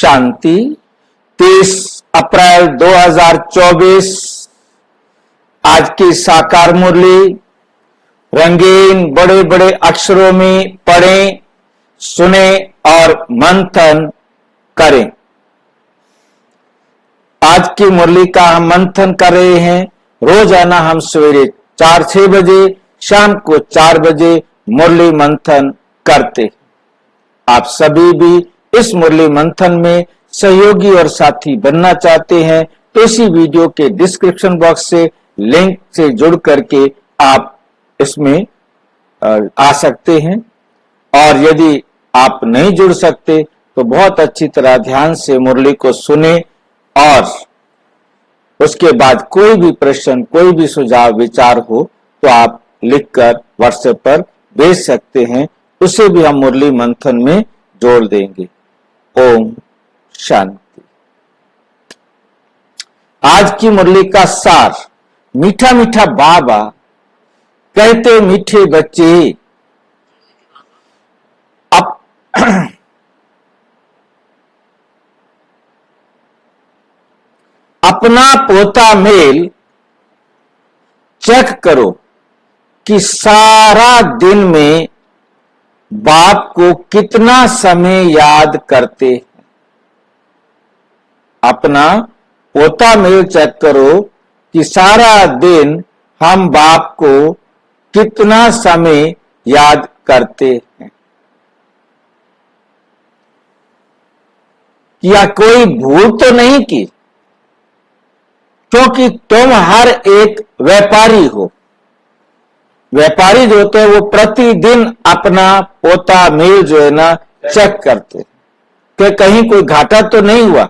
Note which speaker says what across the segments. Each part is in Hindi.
Speaker 1: शांति। 30 अप्रैल 2024 आज की साकार मुरली रंगीन बड़े बड़े अक्षरों में पढ़ें, सुने और मंथन करें। आज की मुरली का हम मंथन कर रहे हैं। रोजाना हम सवेरे 4-6 बजे, शाम को 4 बजे मुरली मंथन करते। आप सभी भी इस मुरली मंथन में सहयोगी और साथी बनना चाहते हैं तो इसी वीडियो के डिस्क्रिप्शन बॉक्स से लिंक से जुड़ करके आप इसमें आ सकते हैं। और यदि आप नहीं जुड़ सकते तो बहुत अच्छी तरह ध्यान से मुरली को सुने और उसके बाद कोई भी प्रश्न, कोई भी सुझाव, विचार हो तो आप लिखकर व्हाट्सएप पर भेज सकते हैं। उसे भी हम मुरली मंथन में जोड़ देंगे। ओम शांति। आज की मुरली का सार। मीठा मीठा बाबा कहते मीठे बच्चे, अपना पोता मेल चेक करो कि सारा दिन में बाप को कितना समय याद करते हैं। अपना पोता मेल चेक करो कि सारा दिन हम बाप को कितना समय याद करते हैं। या कोई भूल तो नहीं की, क्योंकि तुम हर एक व्यापारी हो। व्यापारी जो होते हैं वो प्रतिदिन अपना पोता मेल जो है ना चेक करते कि कहीं कोई घाटा तो नहीं हुआ।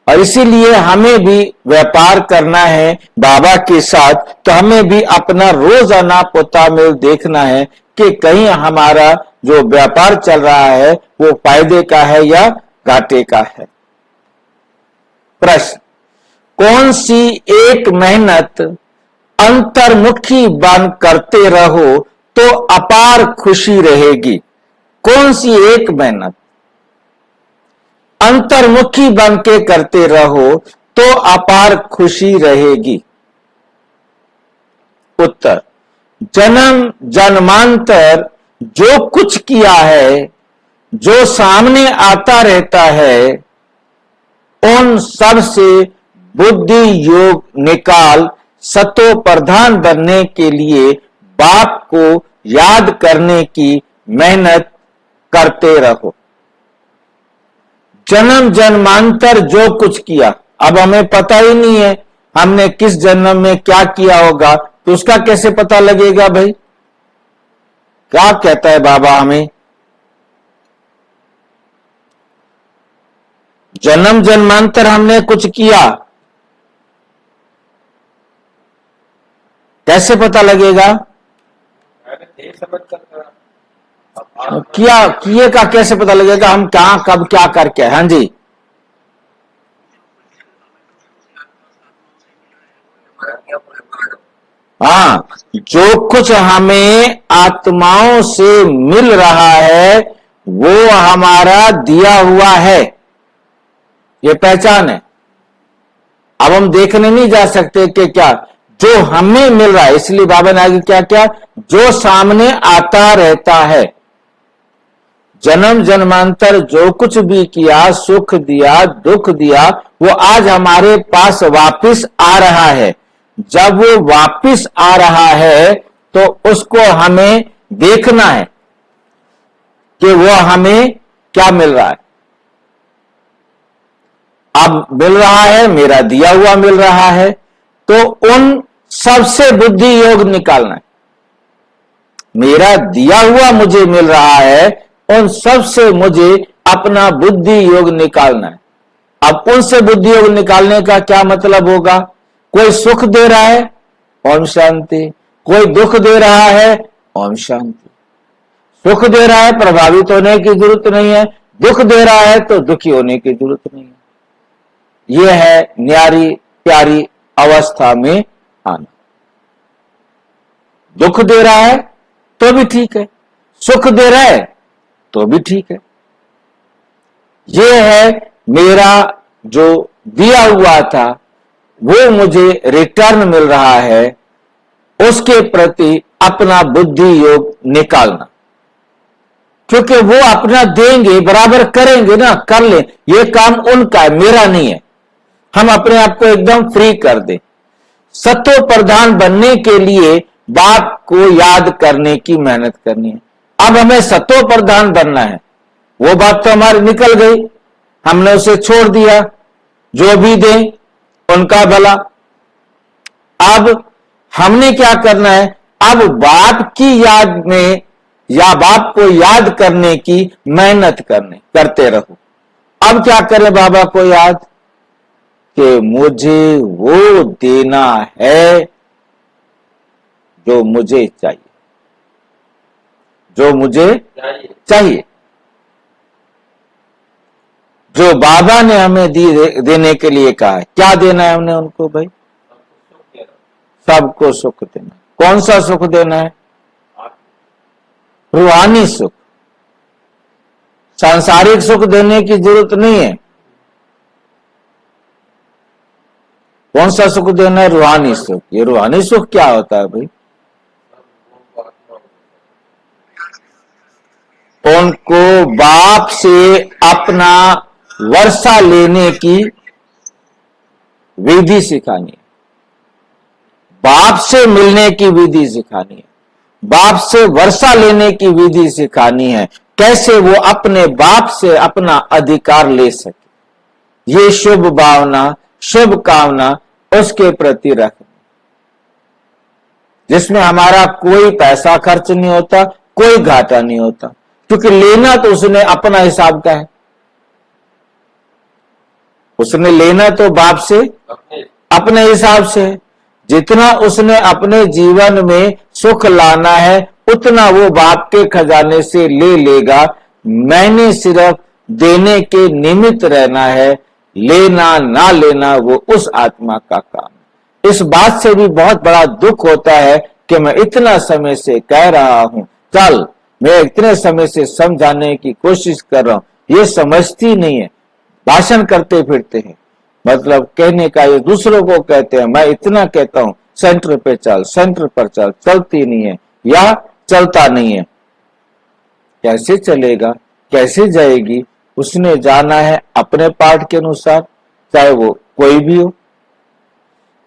Speaker 1: और इसीलिए हमें भी व्यापार करना है बाबा के साथ, तो हमें भी अपना रोजाना पोता मेल देखना है कि कहीं हमारा जो व्यापार चल रहा है वो फायदे का है या घाटे का है। प्रश्न, कौन सी एक मेहनत अंतर्मुखी बन करते रहो तो अपार खुशी रहेगी? कौन सी एक मेहनत अंतर्मुखी बन के करते रहो तो अपार खुशी रहेगी? उत्तर, जन्म जन्मांतर जो कुछ किया है, जो सामने आता रहता है, उन सब से बुद्धि योग निकाल सतो प्रधान बनने के लिए बाप को याद करने की मेहनत करते रहो। जन्म जन्मांतर जो कुछ किया, अब हमें पता ही नहीं है हमने किस जन्म में क्या किया होगा, तो उसका कैसे पता लगेगा भाई? क्या कहता है बाबा हमें? जन्म जन्मांतर हमने कुछ किया, कैसे पता लगेगा? किया किए का कैसे पता लगेगा? हम क्या कब क्या करके? हाँ जी, हाँ, जो कुछ हमें आत्माओं से मिल रहा है वो हमारा दिया हुआ है, ये पहचान है। अब हम देखने नहीं जा सकते कि क्या जो हमें मिल रहा है, इसलिए बाबा ने आगे क्या क्या, जो सामने आता रहता है। जन्म जन्मांतर जो कुछ भी किया, सुख दिया, दुख दिया, वो आज हमारे पास वापिस आ रहा है। जब वो वापिस आ रहा है तो उसको हमें देखना है कि वो हमें क्या मिल रहा है। अब मिल रहा है, मेरा दिया हुआ मिल रहा है, तो उन सबसे बुद्धि योग निकालना है। मेरा दिया हुआ मुझे मिल रहा है, उन सबसे मुझे अपना बुद्धि योग निकालना है। अब उनसे बुद्धि योग निकालने का क्या मतलब होगा? कोई सुख दे रहा है, ओम शांति। कोई दुख दे रहा है, ओम शांति। सुख दे रहा है, प्रभावित होने की जरूरत नहीं है। दुख दे रहा है तो दुखी होने की जरूरत नहीं है। यह है न्यारी प्यारी अवस्था में आना। दुख दे रहा है तो भी ठीक है, सुख दे रहा है तो भी ठीक है। ये है मेरा जो दिया हुआ था वो मुझे रिटर्न मिल रहा है, उसके प्रति अपना बुद्धि योग निकालना। क्योंकि वो अपना देंगे, बराबर करेंगे ना, कर ले, ये काम उनका है, मेरा नहीं है। हम अपने आप को एकदम फ्री कर दें। सत्व प्रधान बनने के लिए बाप को याद करने की मेहनत करनी है। अब हमें सत्व प्रधान बनना है, वो बात तो हमारी निकल गई, हमने उसे छोड़ दिया, जो भी दें उनका भला। अब हमने क्या करना है, अब बाप की याद में या बाप को याद करने की मेहनत करते रहो। अब क्या करें बाबा को याद, कि मुझे वो देना है जो मुझे चाहिए, जो मुझे चाहिए, जो बाबा ने हमें देने के लिए कहा है। क्या देना है हमने उनको भाई? सबको सुख देना। कौन सा सुख देना है? रूहानी सुख। सांसारिक सुख देने की जरूरत नहीं है। कौन सा सुख देना है? रूहानी सुख। ये रूहानी सुख क्या होता है भाई? उनको बाप से अपना वर्षा लेने की विधि सिखानी है, बाप से मिलने की विधि सिखानी है, बाप से वर्षा लेने की विधि सिखानी है, कैसे वो अपने बाप से अपना अधिकार ले सके। ये शुभ भावना, शुभ कामना उसके प्रति रखना, जिसमें हमारा कोई पैसा खर्च नहीं होता, कोई घाटा नहीं होता, क्योंकि लेना तो उसने अपना हिसाब का है। उसने लेना तो बाप से अपने हिसाब से। जितना उसने अपने जीवन में सुख लाना है उतना वो बाप के खजाने से ले लेगा। मैंने सिर्फ देने के निमित्त रहना है, लेना ना लेना वो उस आत्मा का काम। इस बात से भी बहुत बड़ा दुख होता है कि मैं इतना समय से कह रहा हूं, चल, मैं इतने समय से समझाने की कोशिश कर रहा हूं, ये समझती नहीं है, भाषण करते फिरते हैं। मतलब कहने का ये दूसरों को कहते हैं, मैं इतना कहता हूं सेंटर पे चल, सेंटर पर चल, चलती नहीं है या चलता नहीं है। कैसे चलेगा, कैसे जाएगी? उसने जाना है अपने पाठ के अनुसार, चाहे वो कोई भी हो।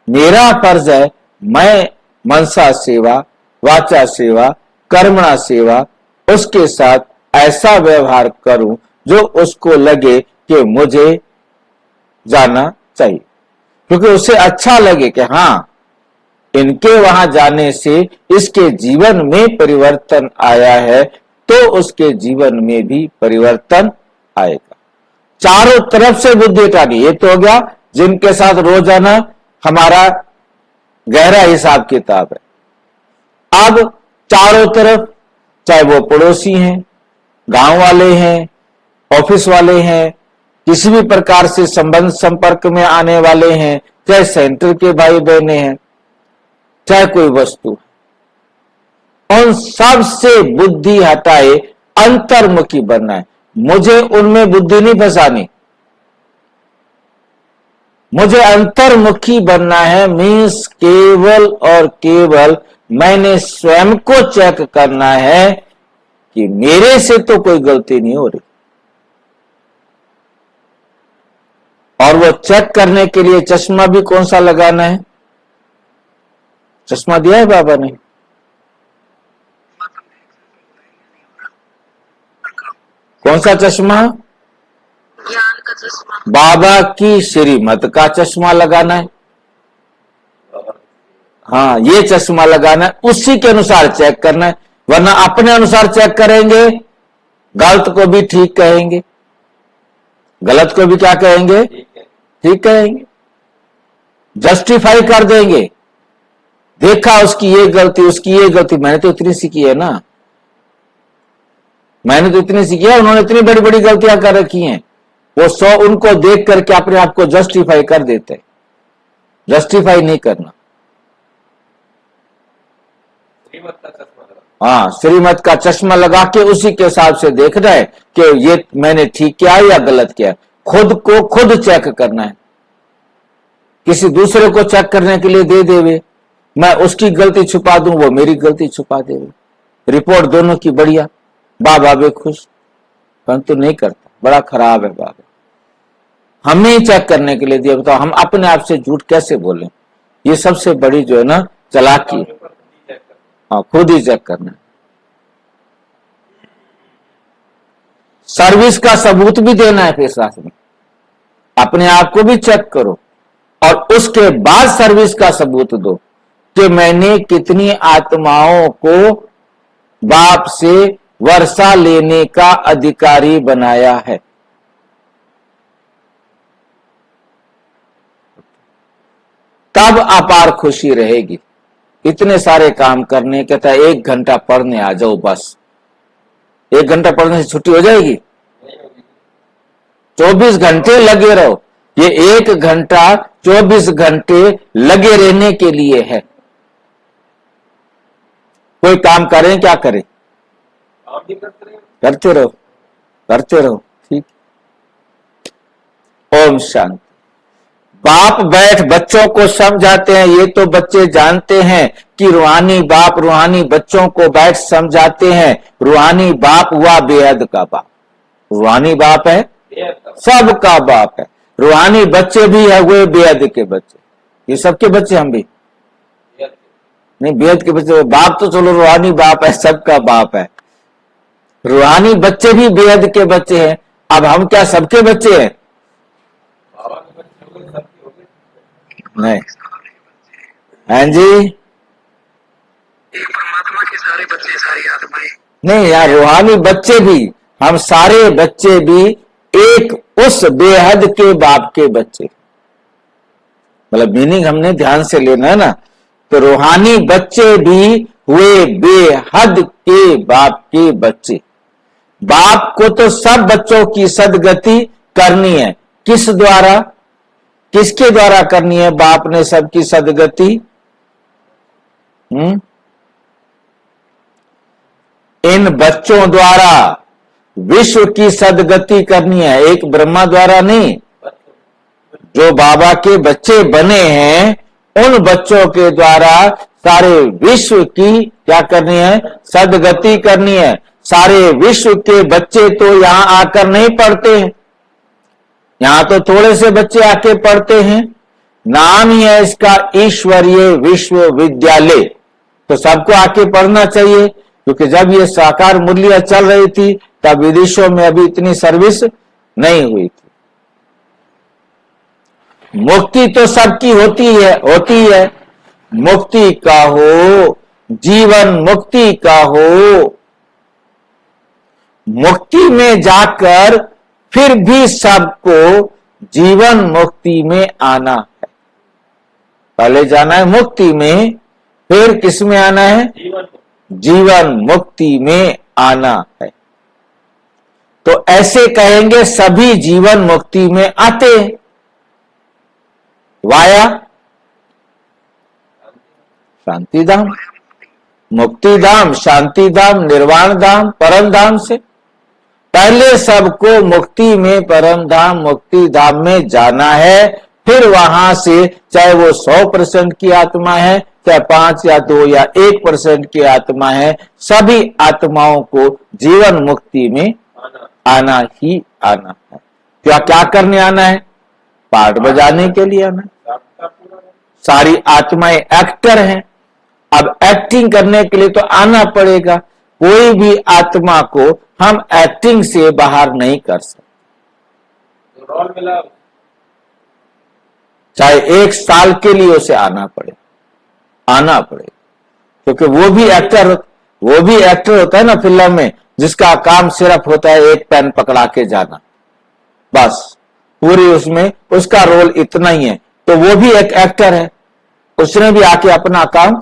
Speaker 1: मेरा फर्ज है मैं मनसा सेवा, वाचा सेवा, कर्मणा सेवा उसके साथ ऐसा व्यवहार करूं जो उसको लगे कि मुझे जाना चाहिए, क्योंकि उसे अच्छा लगे कि हाँ, इनके वहां जाने से इसके जीवन में परिवर्तन आया है, तो उसके जीवन में भी परिवर्तन आएगा। चारों तरफ से बुद्धि हटानी। ये तो हो गया जिनके साथ रोजाना हमारा गहरा हिसाब किताब है। अब चारों तरफ, चाहे वो पड़ोसी हैं, गांव वाले हैं, ऑफिस वाले हैं, किसी भी प्रकार से संबंध संपर्क में आने वाले हैं, चाहे सेंटर के भाई बहने हैं, चाहे कोई वस्तु, उन सब से बुद्धि हटाए अंतर्मुखी बनना है। मुझे उनमें बुद्धि नहीं फंसानी, मुझे अंतर्मुखी बनना है। मीन्स केवल और केवल मैंने स्वयं को चेक करना है कि मेरे से तो कोई गलती नहीं हो रही। और वो चेक करने के लिए चश्मा भी कौन सा लगाना है? चश्मा दिया है बाबा ने। कौन सा चश्मा?
Speaker 2: ज्ञान का चश्मा।
Speaker 1: बाबा की श्रीमत का चश्मा लगाना है। हाँ, ये चश्मा लगाना है, उसी के अनुसार चेक करना है। वरना अपने अनुसार चेक करेंगे, गलत को भी ठीक कहेंगे, गलत को भी क्या कहेंगे? ठीक कहेंगे, जस्टिफाई कर देंगे। देखा उसकी ये गलती, उसकी ये गलती, मैंने तो इतनी सीखी है ना, मैंने तो इतनी सीखी है, उन्होंने इतनी बड़ी बड़ी गलतियां कर रखी हैं। वो 100 उनको देख करके अपने आप को जस्टिफाई कर देते। जस्टिफाई नहीं करना। हाँ, श्रीमत का चश्मा लगा के उसी के हिसाब से देखना है कि ये मैंने ठीक किया या गलत किया। खुद को खुद चेक करना है। किसी दूसरे को चेक करने के लिए दे देवे, मैं उसकी गलती छुपा दूं, वो मेरी गलती छुपा देवे, रिपोर्ट दोनों की बढ़िया, बाबा भी खुश। परंतु नहीं करता, बड़ा खराब है बाबा। हमें ही चेक करने के लिए दिया, बताओ हम अपने आप से झूठ कैसे बोलें? ये सबसे बड़ी जो है ना चालाकी। हाँ, खुद ही चेक करना। सर्विस का सबूत भी देना है फिर साथ में। अपने आप को भी चेक करो और उसके बाद सर्विस का सबूत दो कि मैंने कितनी आत्माओं को बाप से वर्षा लेने का अधिकारी बनाया है। तब अपार खुशी रहेगी। इतने सारे काम करने, कहता है 1 घंटा पढ़ने आ जाओ बस। 1 घंटा पढ़ने से छुट्टी हो जाएगी? 24 घंटे लगे रहो। ये 1 घंटा 24 घंटे लगे रहने के लिए है। कोई काम करें, क्या करें? करते रहो, करते रहो। ठीक। ओम शांति। बाप बैठ बच्चों को समझाते हैं। ये तो बच्चे जानते हैं कि रूहानी बाप रूहानी बच्चों को बैठ समझाते हैं। रूहानी बाप हुआ बेहद का बाप। रूहानी बाप है सबका बाप है। रूहानी बच्चे भी है हुए बेहद के बच्चे। ये सबके बच्चे, हम भी नहीं, बेहद के बच्चे। बाप तो चलो रूहानी बाप है, सबका बाप है। रूहानी बच्चे भी बेहद के बच्चे हैं। अब हम क्या सबके बच्चे हैं? नहीं। हाँ जी,
Speaker 2: परमात्मा के सारे बच्चे, सारी आत्माएं।
Speaker 1: नहीं यार, रूहानी बच्चे भी, हम सारे बच्चे भी एक उस बेहद के बाप के बच्चे। मतलब मीनिंग हमने ध्यान से लेना है ना। तो रूहानी बच्चे भी हुए बेहद के बाप के बच्चे। बाप को तो सब बच्चों की सदगति करनी है। किस द्वारा, किसके द्वारा करनी है? बाप ने सबकी सदगति इन बच्चों द्वारा विश्व की सदगति करनी है। एक ब्रह्मा द्वारा नहीं, जो बाबा के बच्चे बने हैं उन बच्चों के द्वारा सारे विश्व की क्या करनी है? सदगति करनी है। सारे विश्व के बच्चे तो यहां आकर नहीं पढ़ते हैं। यहां तो थोड़े से बच्चे आके पढ़ते हैं। नाम ही है इसका ईश्वरीय विश्वविद्यालय। तो सबको आके पढ़ना चाहिए, क्योंकि जब ये साकार मूल्य चल रही थी तब विदेशों में अभी इतनी सर्विस नहीं हुई थी। मुक्ति तो सबकी होती है। मुक्ति का हो, जीवन मुक्ति का हो। मुक्ति में जाकर फिर भी सबको जीवन मुक्ति में आना है। पहले जाना है मुक्ति में, फिर किस में आना है? जीवन मुक्ति में आना है। तो ऐसे कहेंगे सभी जीवन मुक्ति में आते हैं। वाया शांति धाम, मुक्ति धाम, शांति धाम, निर्वाण धाम, परम धाम से पहले सबको मुक्ति में, परम धाम, मुक्ति धाम में जाना है। फिर वहां से चाहे वो 100% की आत्मा है, चाहे 5 या 2 या 1% की आत्मा है, सभी आत्माओं को जीवन मुक्ति में आना ही आना है। क्या करने आना है? पार्ट बजाने के लिए आना है। सारी आत्माएं एक्टर हैं। अब एक्टिंग करने के लिए तो आना पड़ेगा। कोई भी आत्मा को हम एक्टिंग से बाहर नहीं कर सकते। चाहे 1 साल के लिए उसे आना पड़े, क्योंकि वो भी एक्टर होता है ना फिल्म में, जिसका काम सिर्फ होता है एक पेन पकड़ा के जाना, बस पूरी उसमें उसका रोल इतना ही है। तो वो भी एक एक्टर है, उसने भी आके अपना काम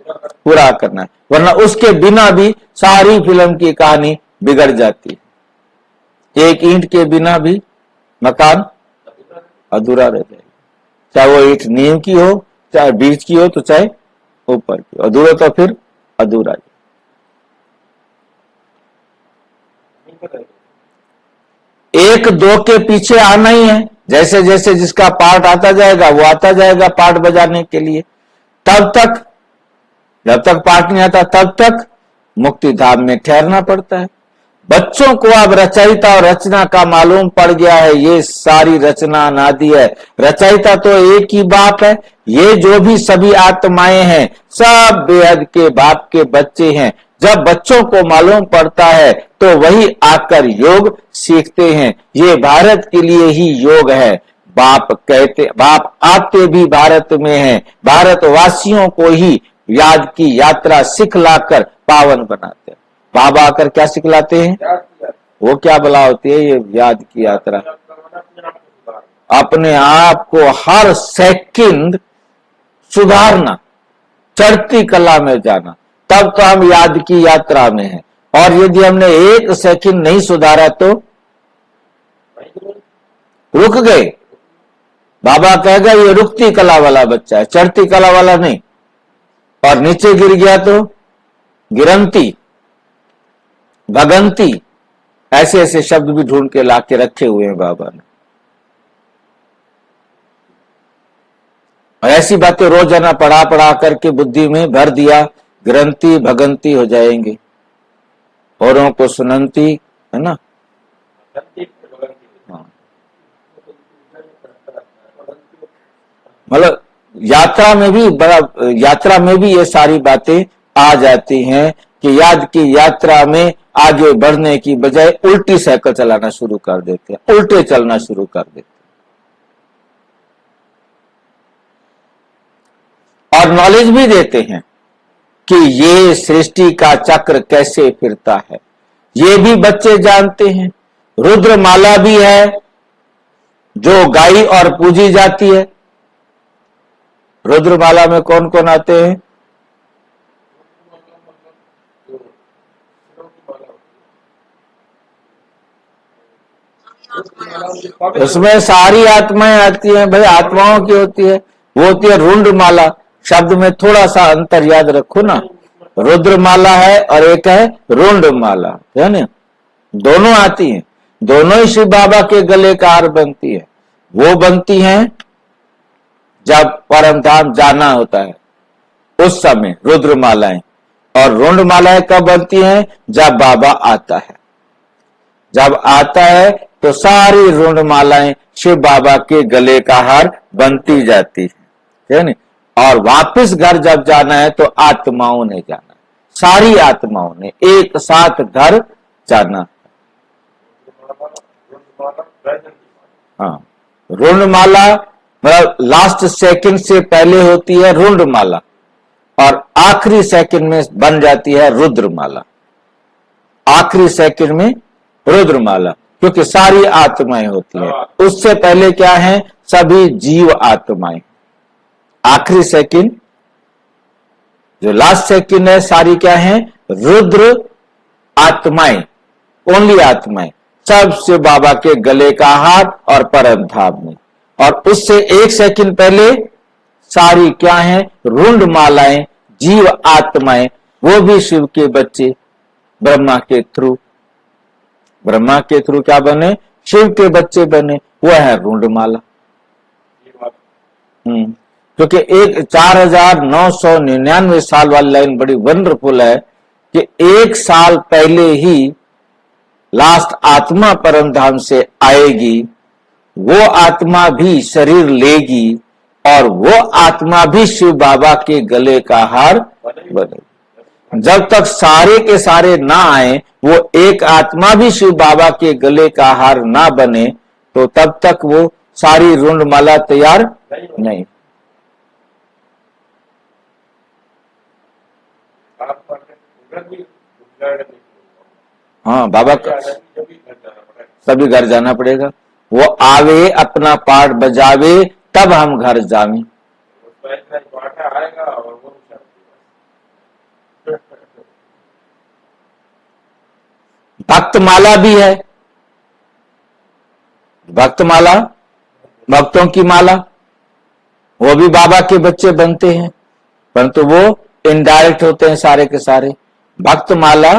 Speaker 1: पूरा करना है, वरना उसके बिना भी सारी फिल्म की कहानी बिगड़ जाती है। एक ईंट के बिना भी मकान अधूरा रह जाएगा। चाहे वो ईंट नींव की हो, चाहे बीच की हो, तो चाहे ऊपर की। अधूरा तो फिर अधूरा। एक दो के पीछे आना ही है, जैसे जैसे जिसका पार्ट आता जाएगा वो आता जाएगा पार्ट बजाने के लिए। तब तक जब तक पार्ट नहीं आता तब तक मुक्ति धाम में ठहरना पड़ता है। बच्चों को अब रचयिता और रचना का मालूम पड़ गया है, ये सारी रचना अनादि है। रचयिता तो एक ही बाप है, ये जो भी सभी आत्माएं हैं सब बेहद के बाप के बच्चे हैं। जब बच्चों को मालूम पड़ता है तो वही आकर योग सीखते हैं। ये भारत के लिए ही योग है। बाप आते भी भारत में हैं, भारतवासियों को ही याद की यात्रा सिखलाकर पावन बनाते हैं। बाबा आकर क्या सिखलाते हैं? वो क्या बला होती है ये याद की यात्रा? अपने आप को हर सेकंड सुधारना, चढ़ती कला में जाना, तब तो हम याद की यात्रा में हैं। और यदि हमने एक सेकंड नहीं सुधारा तो रुक गए। बाबा कहेगा ये रुकती कला वाला बच्चा है, चढ़ती कला वाला नहीं। और नीचे गिर गया तो गिरंती, भगंती, ऐसे ऐसे शब्द भी ढूंढ के लाके रखे हुए हैं बाबा ने। और ऐसी बातें रोजाना पढ़ा पढ़ा करके बुद्धि में भर दिया, ग्रंथि भगंती हो जाएंगे। औरों को सुनंती, है ना? मतलब यात्रा में भी ये सारी बातें आ जाती हैं कि याद की यात्रा में आगे बढ़ने की बजाय उल्टी साइकिल चलाना शुरू कर देते हैं, उल्टे चलना शुरू कर देते हैं। और नॉलेज भी देते हैं कि ये सृष्टि का चक्र कैसे फिरता है, ये भी बच्चे जानते हैं। रुद्रमाला भी है जो गाई और पूजी जाती है। रुद्रमाला में कौन कौन आते हैं? उसमें सारी आत्माएं आती हैं भाई, आत्माओं की होती है। वो होती है रुंडमाला। शब्द में थोड़ा सा अंतर याद रखो ना, रुद्रमाला है और एक है रुंडमाला, है ना? दोनों आती हैं, दोनों ही शिव बाबा के गले का हार बनती है। वो बनती हैं जब परम धाम जाना होता है उस समय रुद्रमालाएं, और रुंडमालाएं कब बनती हैं? जब बाबा आता है। जब आता है तो सारी रुंडमालाएं शिव बाबा के गले का हार बनती जाती है ना? और वापस घर जब जाना है तो आत्माओं ने जाना, सारी आत्माओं ने एक साथ घर जाना। हाँ, रुंडमाला मतलब लास्ट सेकंड से पहले होती है रुंडमाला और आखिरी सेकंड में बन जाती है रुद्रमाला। आखिरी सेकंड में रुद्रमाला, क्योंकि सारी आत्माएं होती हैं। उससे पहले क्या है? सभी जीव आत्माएं। आखिरी सेकंड जो लास्ट सेकंड है सारी क्या है? रुद्र आत्माएं, ओनली आत्माएं, सबसे बाबा के गले का हार और परम धाम में। और उससे एक सेकंड पहले सारी क्या है? रुंडमालाएं, जीव आत्माएं, वो भी शिव के बच्चे ब्रह्मा के थ्रू। ब्रह्मा के थ्रू क्या बने? शिव के बच्चे बने, वो है रुंडमाला। क्योंकि एक 4999 साल वाली लाइन बड़ी वंडरफुल है कि एक साल पहले ही लास्ट आत्मा परम धाम से आएगी, वो आत्मा भी शरीर लेगी और वो आत्मा भी शिव बाबा के गले का हार बनेगी। जब तक सारे के सारे ना आए, वो एक आत्मा भी शिव बाबा के गले का हार ना बने, तो तब तक वो सारी रुंडमाला तैयार नहीं। हाँ, बाबा का सभी घर जाना पड़ेगा। वो आवे अपना पाठ बजावे तब हम घर जावे। भक्तमाला भी है। भक्तमाला, भक्तों की माला, वो भी बाबा के बच्चे बनते हैं, परंतु वो इनडायरेक्ट होते हैं सारे के सारे। भक्तमाला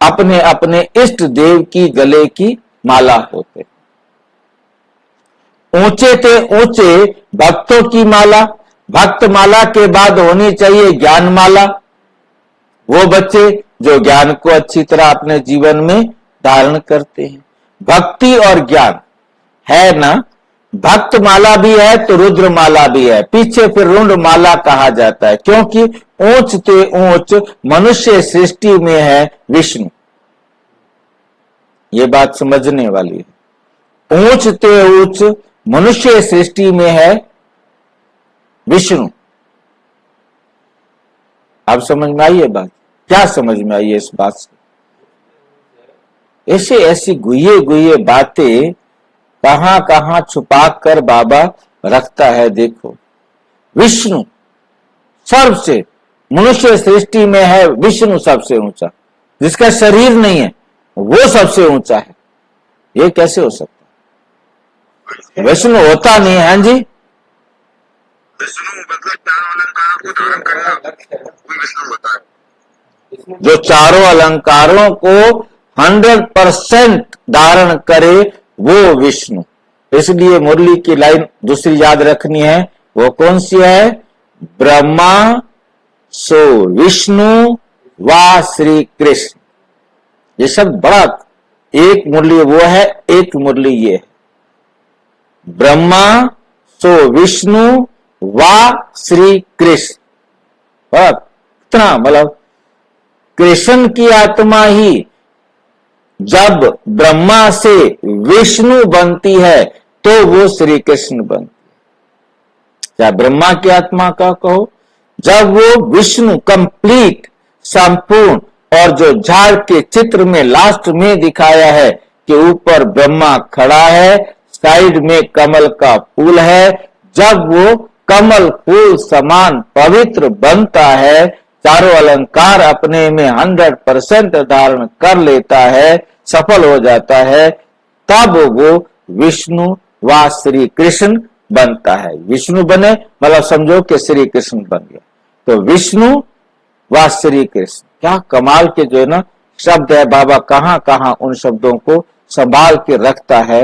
Speaker 1: अपने अपने इष्ट देव की गले की माला होते। ऊंचे थे ऊंचे भक्तों की माला, भक्त माला के बाद होनी चाहिए ज्ञान माला। वो बच्चे जो ज्ञान को अच्छी तरह अपने जीवन में धारण करते हैं। भक्ति और ज्ञान है ना, भक्त माला भी है तो रुद्र माला भी है, पीछे फिर रुंड माला कहा जाता है, क्योंकि ऊंच ते ऊंच मनुष्य सृष्टि में है विष्णु। ये बात समझने वाली है। ऊंच ते ऊंच मनुष्य सृष्टि में है विष्णु। अब समझ में आई ये बात? क्या समझ में आई इस बात से? ऐसे ऐसी गुये गुये बातें कहां कहां छुपा कर बाबा रखता है। देखो, विष्णु सबसे, मनुष्य सृष्टि में है विष्णु सबसे ऊंचा, जिसका शरीर नहीं है वो सबसे ऊंचा है। ये कैसे हो सकता है? विष्णु होता नहीं है। हाँ जी,
Speaker 2: विष्णु मतलब चारों अलंकारों को धारण करना, वो विष्णु होता है।
Speaker 1: जो चारों अलंकारों को 100% धारण करे वो विष्णु। इसलिए मुरली की लाइन दूसरी याद रखनी है, वो कौन सी है? ब्रह्मा सो विष्णु वा श्री कृष्ण। ये सब बड़ा, एक मुरली वो है, एक मुरली ये है। ब्रह्मा सो विष्णु वा श्री कृष्ण। कितना मतलब, कृष्ण की आत्मा ही जब ब्रह्मा से विष्णु बनती है तो वो श्री कृष्ण बनती है। क्या ब्रह्मा की आत्मा का कहो, जब वो विष्णु कंप्लीट संपूर्ण, और जो झाड़ के चित्र में लास्ट में दिखाया है कि ऊपर ब्रह्मा खड़ा है, साइड में कमल का फूल है, जब वो कमल फूल समान पवित्र बनता है, चारों अलंकार अपने में 100% धारण कर लेता है, सफल हो जाता है, तब वो विष्णु व श्री कृष्ण बनता है। विष्णु बने मतलब समझो कि श्री कृष्ण बन गया। तो विष्णु व श्री कृष्ण, क्या कमाल के जो है ना शब्द है। बाबा कहां कहां उन शब्दों को संभाल के रखता है।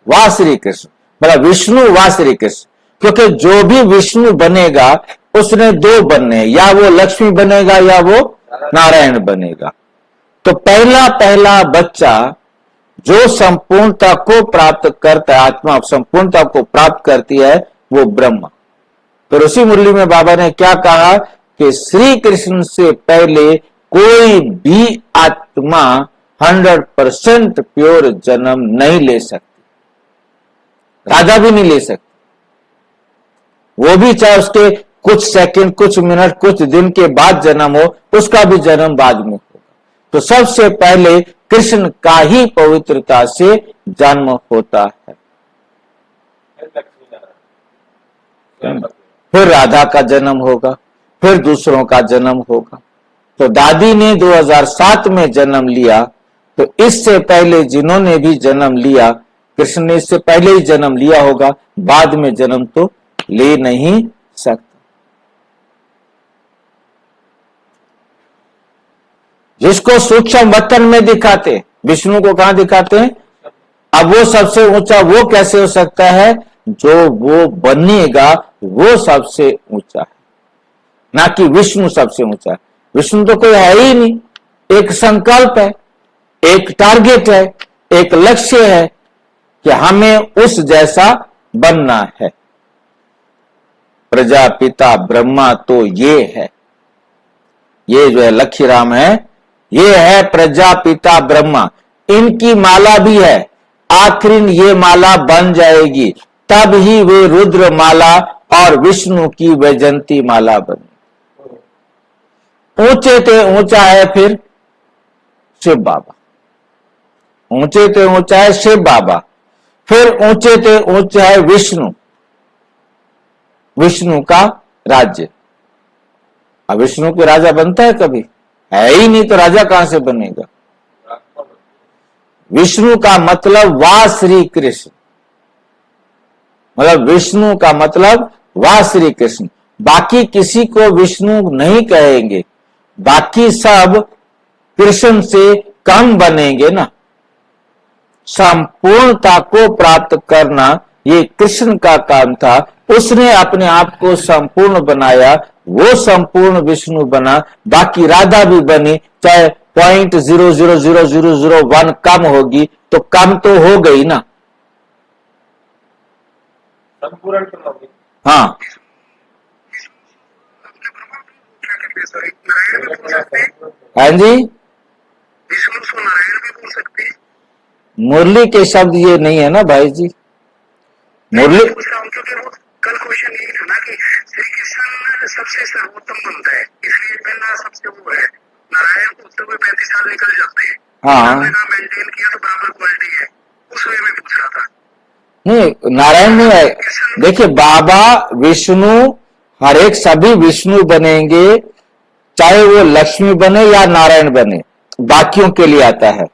Speaker 1: वा श्री कृष्ण मतलब विष्णु वा श्री कृष्ण, क्योंकि जो भी विष्णु बनेगा उसने दो बनने हैं, या वो लक्ष्मी बनेगा या वो नारायण बनेगा। तो पहला पहला बच्चा जो संपूर्णता को प्राप्त करता है, आत्मा संपूर्णता को प्राप्त करती है, वो ब्रह्मा। फिर उसी मुरली में बाबा ने क्या कहा कि श्री कृष्ण से पहले कोई भी आत्मा 100% प्योर जन्म नहीं ले सकती, राजा भी नहीं ले सकती। वो भी चाहे उसके कुछ सेकंड, कुछ मिनट, कुछ दिन के बाद जन्म हो, उसका भी जन्म बाद में होगा। तो सबसे पहले कृष्ण का ही पवित्रता से जन्म होता है, फिर राधा का जन्म होगा, फिर दूसरों का जन्म होगा। तो दादी ने 2007 में जन्म लिया, तो इससे पहले जिन्होंने भी जन्म लिया, कृष्ण ने इससे पहले ही जन्म लिया होगा, बाद में जन्म तो ले नहीं सकता। जिसको सूक्ष्म वतन में दिखाते, विष्णु को कहां दिखाते हैं? अब वो सबसे ऊंचा वो कैसे हो सकता है? जो वो बनेगा वो सबसे ऊंचा है, ना कि विष्णु सबसे ऊंचा है। विष्णु तो कोई है ही नहीं, एक संकल्प है, एक टारगेट है, एक लक्ष्य है कि हमें उस जैसा बनना है। प्रजापिता ब्रह्मा तो ये है, ये जो है लक्ष्मीराम है, ये है प्रजापिता ब्रह्मा। इनकी माला भी है, आखिरी ये माला बन जाएगी, तब ही वे रुद्र माला और विष्णु की वैजंती माला बनी। ऊंचे ते ऊंचा है फिर शिव बाबा, ऊंचे ते ऊंचा है शिव बाबा, फिर ऊंचे ते ऊंचा है विष्णु, विष्णु का राज्य। अब विष्णु के राजा बनता है कभी? है ही नहीं, तो राजा कहां से बनेगा? विष्णु का मतलब वा श्री कृष्ण, मतलब विष्णु का मतलब वा श्री कृष्ण। बाकी किसी को विष्णु नहीं कहेंगे, बाकी सब कृष्ण से कम बनेंगे ना। संपूर्णता को प्राप्त करना ये कृष्ण का काम था। उसने अपने आप को संपूर्ण बनाया, वो संपूर्ण विष्णु बना। बाकी राधा भी बनी, चाहे 0.00001 कम होगी तो कम तो हो गई ना।
Speaker 3: संपूर्ण तो होगी।
Speaker 1: हाँ हाँ जी,
Speaker 2: विष्णु को नारायण भी बोल सकते हैं।
Speaker 1: मुरली के शब्द ये नहीं है ना भाई जी। मुरली
Speaker 2: क्योंकि वो कल क्वेश्चन यही था ना कि श्री कृष्ण सबसे सर्वोत्तम बनता है, इसलिए पहला सबसे वो है। नारायण को तो 35 साल निकल जाते हैं।
Speaker 1: हाँ
Speaker 2: मेंटेन किया तो बराबर क्वालिटी है, उस वे में पूछ रहा था।
Speaker 1: नहीं, नारायण नहीं है। देखिए, बाबा विष्णु हर एक सभी विष्णु बनेंगे, चाहे वो लक्ष्मी बने या नारायण बने, बाकियों के लिए आता है।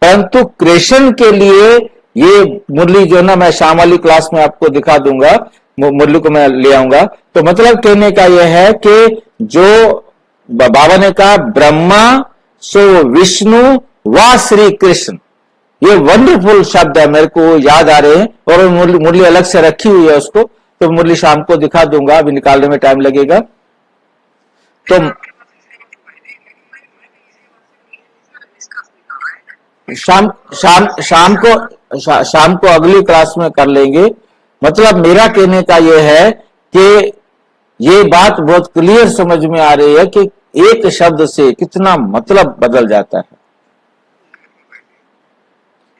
Speaker 1: परंतु कृष्ण के लिए ये मुरली जो ना, मैं शाम वाली क्लास में आपको दिखा दूंगा, मुरली को मैं ले आऊंगा। तो मतलब कहने का यह है कि जो बाबा ने कहा ब्रह्मा सो विष्णु व श्री कृष्ण, ये वंडरफुल शब्द है, मेरे को याद आ रहे हैं। और मुरली अलग से रखी हुई है उसको, तो मुरली शाम को दिखा दूंगा, अभी निकालने में टाइम लगेगा। तो शाम को अगली क्लास में कर लेंगे। मतलब मेरा कहने का यह है कि ये बात बहुत क्लियर समझ में आ रही है कि एक शब्द से कितना मतलब बदल जाता है।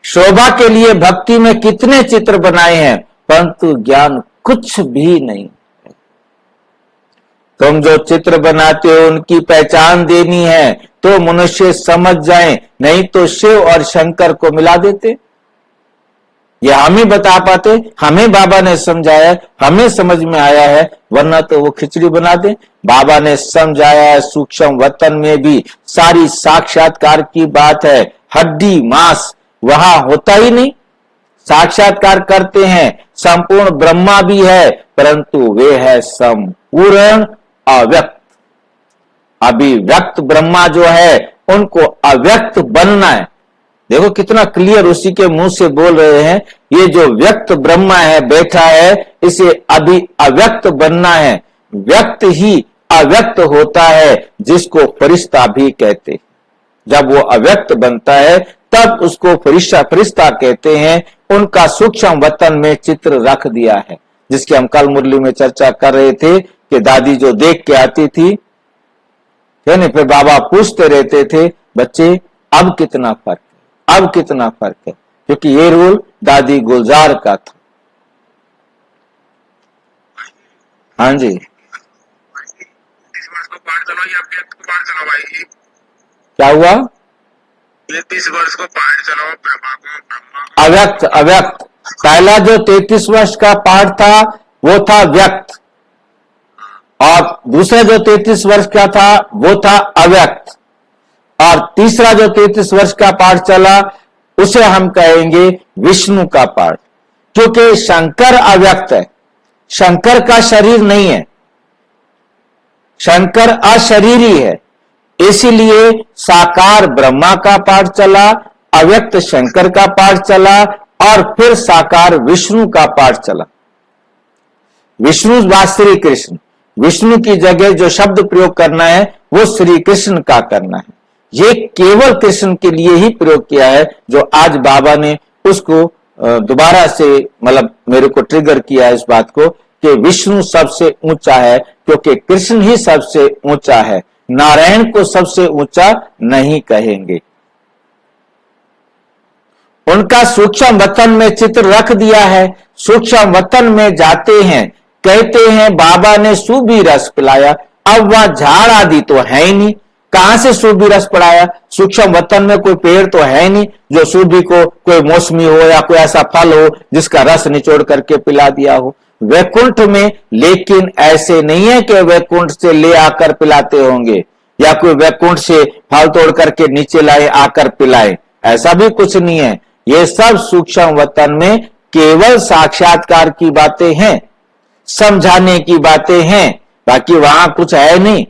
Speaker 1: शोभा के लिए भक्ति में कितने चित्र बनाए हैं, परंतु ज्ञान कुछ भी नहीं। तुम जो चित्र बनाते हो उनकी पहचान देनी है तो मनुष्य समझ जाए, नहीं तो शिव और शंकर को मिला देते। ये हम ही बता पाते, हमें बाबा ने समझाया, हमें समझ में आया है, वरना तो वो खिचड़ी बना दे। बाबा ने समझाया है, सूक्ष्म वतन में भी सारी साक्षात्कार की बात है। हड्डी मांस वहां होता ही नहीं, साक्षात्कार करते हैं। संपूर्ण ब्रह्मा भी है, परंतु वे है संपूर्ण अव्यक्त। अभिव्यक्त ब्रह्मा जो है उनको अव्यक्त बनना है। देखो कितना क्लियर उसी के मुंह से बोल रहे हैं। ये जो व्यक्त ब्रह्मा है बैठा है, इसे अभी अव्यक्त बनना है। व्यक्त ही अव्यक्त होता है, जिसको फरिश्ता भी कहते। जब वो अव्यक्त बनता है तब उसको फरिश्ता कहते हैं। उनका सूक्ष्म वतन में चित्र रख दिया है, जिसकी हम कल मुरली में चर्चा कर रहे थे कि दादी जो देख के आती थी, फिर बाबा पूछते रहते थे, बच्चे अब कितना फर्क है, अब कितना फर्क है, क्योंकि ये रूल दादी गुलजार का था। हाँ जी, क्या हुआ?
Speaker 2: 33 वर्ष को पाठ चलाओ।
Speaker 1: अव्यक्त अव्यक्त। पहला जो 33 वर्ष का पाठ था वो था व्यक्त, और दूसरा जो 33 वर्ष का था वो था अव्यक्त, और तीसरा जो 33 वर्ष का पाठ चला उसे हम कहेंगे विष्णु का पाठ। क्योंकि शंकर अव्यक्त है, शंकर का शरीर नहीं है, शंकर अशरीरी है। इसीलिए साकार ब्रह्मा का पाठ चला, अव्यक्त शंकर का पाठ चला, और फिर साकार विष्णु का पाठ चला। विष्णु व श्री कृष्ण, विष्णु की जगह जो शब्द प्रयोग करना है वो श्री कृष्ण का करना है। ये केवल कृष्ण के लिए ही प्रयोग किया है, जो आज बाबा ने उसको दोबारा से मतलब मेरे को ट्रिगर किया है इस बात को कि विष्णु सबसे ऊंचा है, क्योंकि कृष्ण ही सबसे ऊंचा है। नारायण को सबसे ऊंचा नहीं कहेंगे। उनका सूक्ष्म वतन में चित्र रख दिया है। सूक्ष्म वतन में जाते हैं, कहते हैं बाबा ने सूबी रस पिलाया। अब वह झाड़ आदि तो है ही नहीं, कहां से सूबी रस पिलाया? सूक्ष्म वतन में कोई पेड़ तो है ही नहीं जो सूबी को कोई मौसमी हो या कोई ऐसा फल हो जिसका रस निचोड़ करके पिला दिया हो। वैकुंठ में लेकिन ऐसे नहीं है कि वैकुंठ से ले आकर पिलाते होंगे, या कोई वैकुंठ से फल तोड़ करके नीचे लाए आकर पिलाए, ऐसा भी कुछ नहीं है। ये सब सूक्ष्म वतन में केवल साक्षात्कार की बातें हैं। समझाने की बातें हैं, बाकी वहां कुछ है नहीं।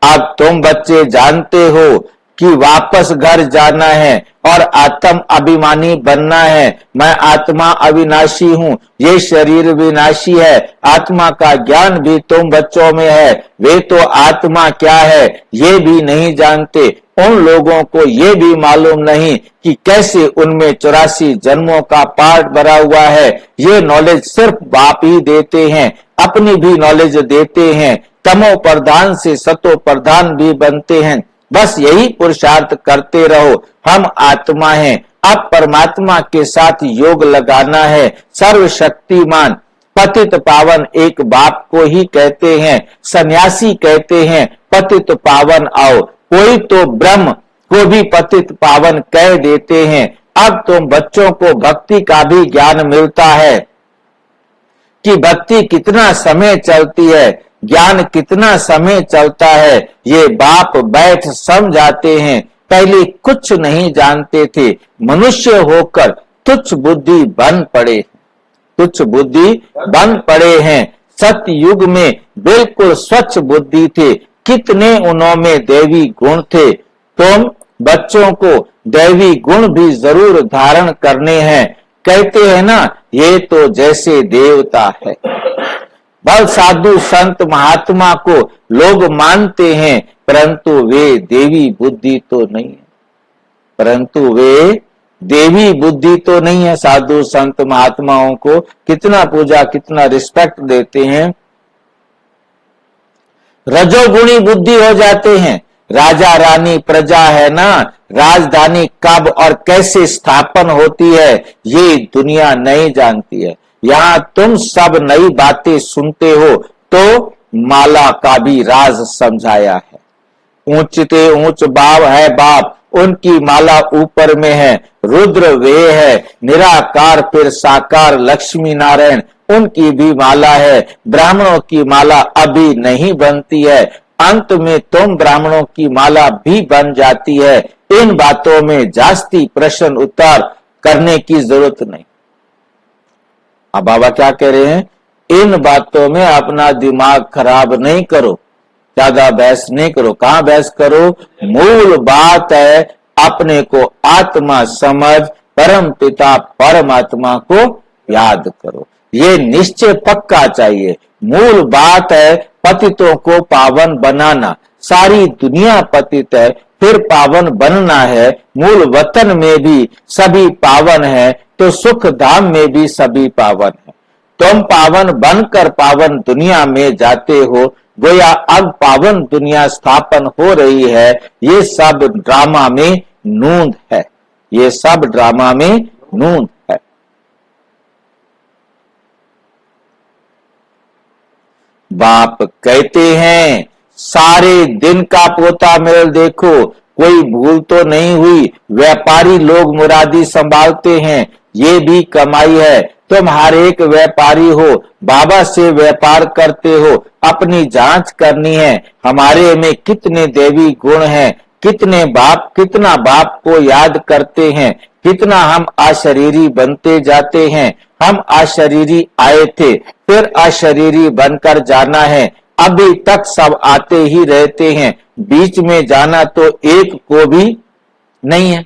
Speaker 1: अब तुम बच्चे जानते हो कि वापस घर जाना है और आत्म अभिमानी बनना है। मैं आत्मा अविनाशी हूं, ये शरीर विनाशी है। आत्मा का ज्ञान भी तुम बच्चों में है। वे तो आत्मा क्या है ये भी नहीं जानते। उन लोगों को ये भी मालूम नहीं कि कैसे उनमें 84 जन्मों का पार्ट भरा हुआ है। ये नॉलेज सिर्फ बाप ही देते हैं, अपनी भी नॉलेज देते हैं। तमो प्रधान से सतो प्रधान भी बनते हैं। बस यही पुरुषार्थ करते रहो। हम आत्मा हैं, अब परमात्मा के साथ योग लगाना है। सर्वशक्तिमान पतित पावन एक बाप को ही कहते हैं। सन्यासी कहते हैं पतित पावन आओ। कोई तो ब्रह्म को भी पतित पावन कह देते हैं। अब तुम बच्चों को भक्ति का भी ज्ञान मिलता है कि भक्ति कितना समय चलती है, ज्ञान कितना समय चलता है। ये बाप बैठ समझाते हैं। पहले कुछ नहीं जानते थे, मनुष्य होकर तुच्छ बुद्धि बन पड़े, तुच्छ बुद्धि बन पड़े हैं। सत्य युग में बिल्कुल स्वच्छ बुद्धि थे। कितने उनमें दैवी गुण थे। तुम बच्चों को दैवी गुण भी जरूर धारण करने हैं। कहते हैं ना, ये तो जैसे देवता है। बल साधु संत महात्मा को लोग मानते हैं, परंतु वे देवी बुद्धि तो नहीं है, परंतु वे देवी बुद्धि तो नहीं है। साधु संत महात्माओं को कितना पूजा, कितना रिस्पेक्ट देते हैं। रजोगुणी बुद्धि हो जाते हैं। राजा रानी प्रजा है ना, राजधानी कब और कैसे स्थापन होती है ये दुनिया नहीं जानती है। यहाँ तुम सब नई बातें सुनते हो तो माला का भी राज समझाया है। ऊंचते ऊंच बाप है बाप, उनकी माला ऊपर में है। रुद्र वे है, निराकार फिर साकार लक्ष्मी नारायण, उनकी भी माला है। ब्राह्मणों की माला अभी नहीं बनती है, अंत में तुम ब्राह्मणों की माला भी बन जाती है। इन बातों में जास्ती प्रश्न उत्तर करने की जरूरत नहीं। अब बाबा क्या कह रहे हैं, इन बातों में अपना दिमाग खराब नहीं करो, ज्यादा बहस नहीं करो। कहां बहस करो, मूल बात है अपने को आत्मा समझ, परम पिता परमात्मा को याद करो। ये निश्चय पक्का चाहिए। मूल बात है पतितों को पावन बनाना। सारी दुनिया पतित है, फिर पावन बनना है। मूल वतन में भी सभी पावन है, तो सुख धाम में भी सभी पावन है। तुम पावन बनकर पावन दुनिया में जाते हो, गोया अब पावन दुनिया स्थापन हो रही है। ये सब ड्रामा में नूंद है, ये सब ड्रामा में नूंद है। बाप कहते हैं सारे दिन का पोता मेल देखो, कोई भूल तो नहीं हुई। व्यापारी लोग मुरादी संभालते हैं, ये भी कमाई है। तुम हर एक व्यापारी हो, बाबा से व्यापार करते हो, अपनी जांच करनी है। हमारे में कितने देवी गुण हैं, कितना बाप को याद करते हैं, कितना हम अशरीरी बनते जाते हैं। हम अशरीरी आए थे, फिर अशरीरी बनकर जाना है। अभी तक सब आते ही रहते हैं, बीच में जाना तो एक को भी नहीं है।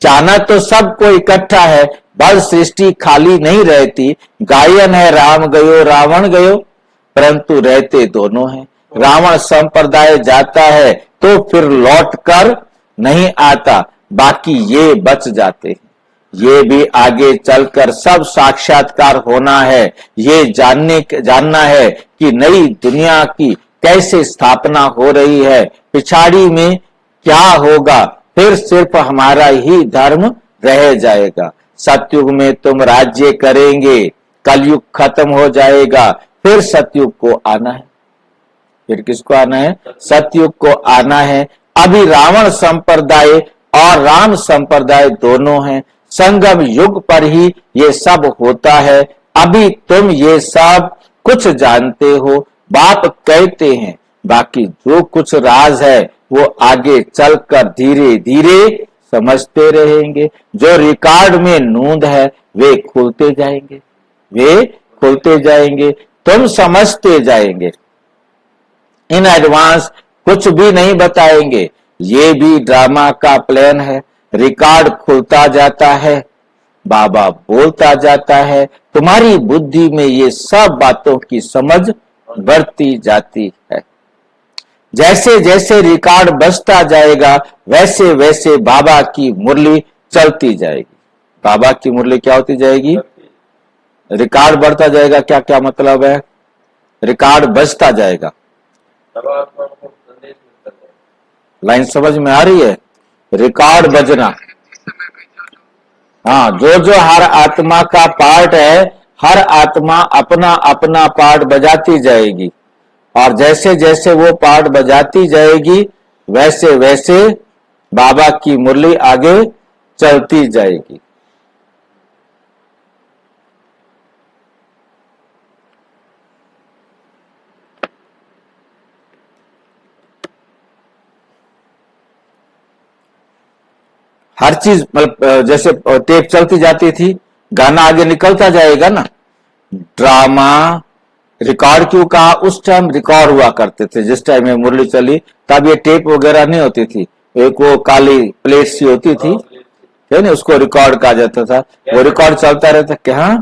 Speaker 1: जाना तो सबको इकट्ठा है, बल सृष्टि खाली नहीं रहती। गायन है राम गयो रावण गयो, परंतु रहते दोनों हैं। रावण संप्रदाय जाता है तो फिर लौट कर नहीं आता, बाकी ये बच जाते हैं। ये भी आगे चलकर सब साक्षात्कार होना है। ये जानना है कि नई दुनिया की कैसे स्थापना हो रही है, पिछाड़ी में क्या होगा, फिर सिर्फ हमारा ही धर्म रह जाएगा। सतयुग में तुम राज्य करेंगे, कलयुग खत्म हो जाएगा, फिर सतयुग को आना है। फिर किसको आना है, सतयुग को आना है। अभी रावण संप्रदाय और राम संप्रदाय दोनों हैं। संगम युग पर ही ये सब होता है। अभी तुम ये सब कुछ जानते हो, बाप कहते हैं, बाकी जो कुछ राज है वो आगे चलकर धीरे धीरे समझते रहेंगे। जो रिकॉर्ड में नोंद है वे खुलते जाएंगे, वे खुलते जाएंगे, तुम समझते जाएंगे। इन एडवांस कुछ भी नहीं बताएंगे, ये भी ड्रामा का प्लान है। रिकॉर्ड खुलता जाता है, बाबा बोलता जाता है, तुम्हारी बुद्धि में ये सब बातों की समझ बढ़ती जाती है। जैसे जैसे रिकॉर्ड बजता जाएगा वैसे वैसे बाबा की मुरली चलती जाएगी। बाबा की मुरली क्या होती जाएगी? रिकॉर्ड बढ़ता जाएगा। क्या क्या मतलब है? रिकॉर्ड बजता जाएगा। लाइन समझ में आ रही है? रिकॉर्ड बजना, हाँ, जो जो हर आत्मा का पार्ट है, हर आत्मा अपना अपना पार्ट बजाती जाएगी, और जैसे जैसे वो पार्ट बजाती जाएगी वैसे वैसे बाबा की मुरली आगे चलती जाएगी। हर चीज मतलब जैसे टेप चलती जाती थी, गाना आगे निकलता जाएगा ना। ड्रामा रिकॉर्ड क्यों कहा? उस टाइम रिकॉर्ड हुआ करते थे, जिस टाइम में मुरली चली तब ये टेप वगैरह नहीं होती थी। एक वो काली प्लेट सी होती थी, है ना, उसको रिकॉर्ड कहा जाता था। वो रिकॉर्ड चलता रहता। क्या?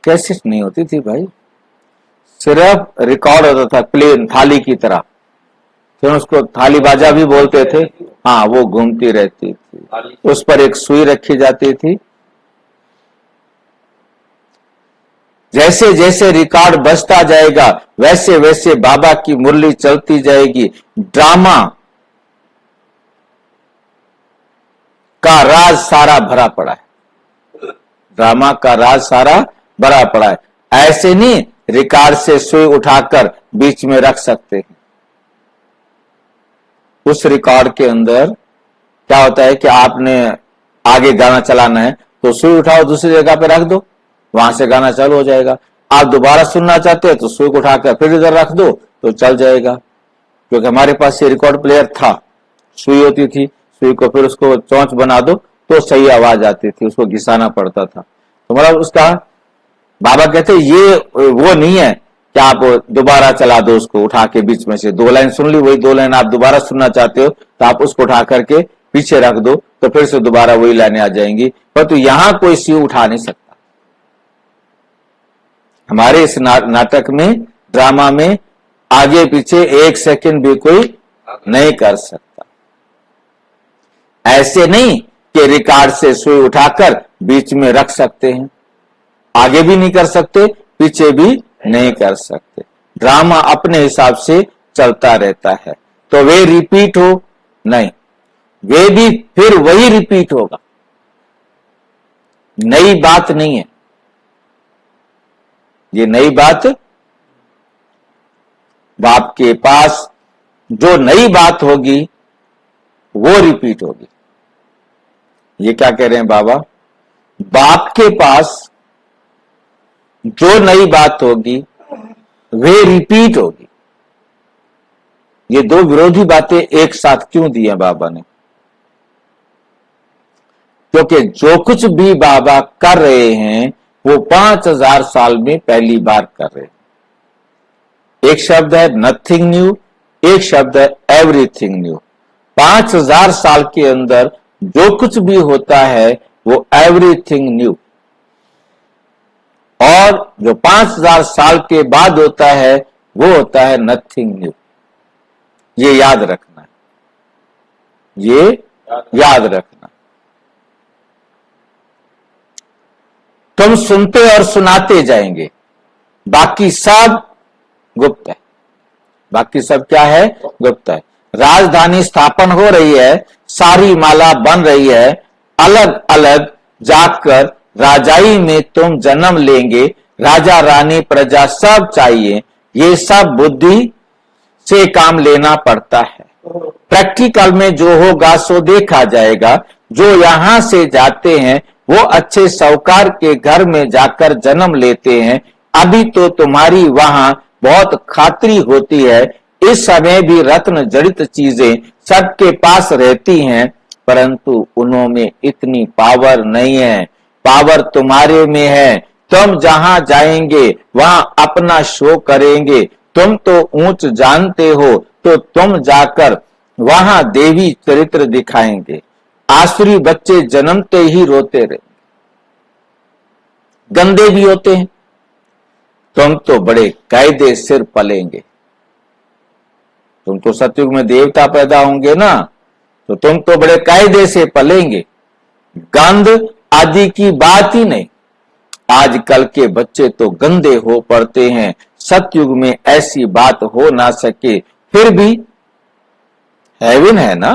Speaker 1: कैसेट नहीं होती थी भाई, सिर्फ रिकॉर्ड होता था प्लेन थाली की तरह। फिर उसको थाली बाजा भी बोलते थे। हाँ, वो घूमती रहती थी, उस पर एक सुई रखी जाती थी। जैसे जैसे रिकॉर्ड बजता जाएगा वैसे वैसे बाबा की मुरली चलती जाएगी। ड्रामा का राज सारा भरा पड़ा है, ड्रामा का राज सारा भरा पड़ा है। ऐसे नहीं रिकॉर्ड से सुई उठाकर बीच में रख सकते हैं। उस रिकॉर्ड के अंदर क्या होता है कि आपने आगे गाना चलाना है तो सुई उठाओ, दूसरी जगह पे रख दो, वहां से गाना चालू हो जाएगा। आप दोबारा सुनना चाहते हैं तो सुई को उठाकर फिर इधर रख दो तो चल जाएगा। क्योंकि हमारे पास ये रिकॉर्ड प्लेयर था, सुई होती थी, सुई को फिर उसको चौंच बना दो तो सही आवाज आती थी, उसको घिसाना पड़ता था। तो मतलब उसका बाबा कहते ये वो नहीं है कि आप दोबारा चला दो उसको उठा के बीच में से। 2 लाइन सुन ली, वही 2 लाइन आप दोबारा सुनना चाहते हो तो आप उसको उठा करके पीछे रख दो तो फिर से दोबारा वही लाइनें आ जाएंगी। परंतु यहां कोई सुई उठा नहीं सकता। हमारे इस नाटक में, ड्रामा में आगे पीछे 1 सेकंड भी कोई नहीं कर सकता। ऐसे नहीं कि रिकॉर्ड से सुई उठाकर बीच में रख सकते हैं, आगे भी नहीं कर सकते, पीछे भी नहीं कर सकते। ड्रामा अपने हिसाब से चलता रहता है। तो वे रिपीट हो नहीं, वे भी फिर वही रिपीट होगा, नई बात नहीं है ये। नई बात बाप के पास जो नई बात होगी वो रिपीट होगी। ये क्या कह रहे हैं बाबा? बाप के पास जो नई बात होगी वे रिपीट होगी। ये 2 विरोधी बातें एक साथ क्यों दी हैं बाबा ने? क्योंकि जो कुछ भी बाबा कर रहे हैं वो 5000 साल में पहली बार कर रहे हैं। एक शब्द है नथिंग न्यू, एक शब्द है एवरीथिंग न्यू। 5000 साल के अंदर जो कुछ भी होता है वो एवरीथिंग न्यू, और जो 5000 साल के बाद होता है वो होता है नथिंग न्यू। ये याद रखना है, ये याद रखना। तुम सुनते और सुनाते जाएंगे, बाकी सब गुप्त है। बाकी सब क्या है? गुप्त है। राजधानी स्थापन हो रही है, सारी माला बन रही है, अलग अलग जाकर राजाई में तुम जन्म लेंगे, राजा रानी प्रजा सब चाहिए। ये सब बुद्धि से काम लेना पड़ता है। प्रैक्टिकल में जो होगा सो देखा जाएगा। जो यहां से जाते हैं वो अच्छे साहूकार के घर में जाकर जन्म लेते हैं। अभी तो तुम्हारी वहां बहुत खातिरी होती है। इस समय भी रत्न जड़ित चीजें सबके पास रहती हैं, परंतु उनमें इतनी पावर नहीं है। पावर तुम्हारे में है तुम जहां जाएंगे वहां अपना शो करेंगे। तुम तो ऊंच जानते हो तो तुम जाकर वहां देवी चरित्र दिखाएंगे। आसुरी बच्चे जन्मते ही रोते रहे, गंदे भी होते हैं। तुम तो बड़े कायदे सिर पलेंगे। तुम तो सतयुग में देवता पैदा होंगे ना, तो तुम तो बड़े कायदे से पलेंगे। गंध आदि की बात ही नहीं। आजकल के बच्चे तो गंदे हो पड़ते हैं। सतयुग में ऐसी बात हो ना सके, फिर भी हेवन है ना,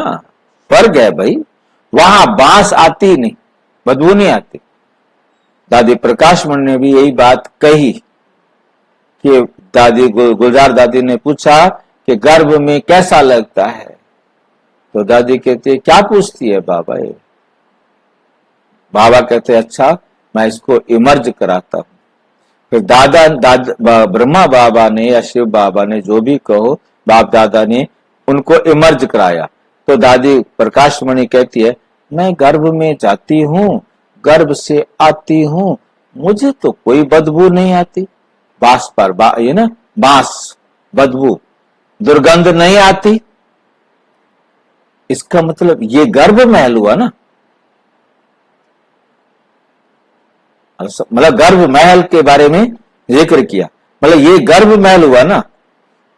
Speaker 1: स्वर्ग है भाई, वहां बांस आती नहीं, बदबू नहीं आती। दादी प्रकाशमणि ने भी यही बात कही कि दादी गुलजार दादी ने पूछा कि गर्भ में कैसा लगता है, तो दादी कहती है क्या पूछती है बाबा ये। बाबा कहते अच्छा मैं इसको इमर्ज कराता हूं। फिर ब्रह्मा बाबा ने या शिव बाबा ने, जो भी कहो, बाप दादा ने उनको इमर्ज कराया। तो दादी प्रकाशमणि कहती है मैं गर्भ में जाती हूं, गर्भ से आती हूं, मुझे तो कोई बदबू नहीं आती। बांस पर ये ना, बांस बदबू, दुर्गंध नहीं आती। इसका मतलब ये गर्भ महल हुआ ना, मतलब गर्भ महल के बारे में जिक्र किया, मतलब ये गर्भ महल हुआ ना,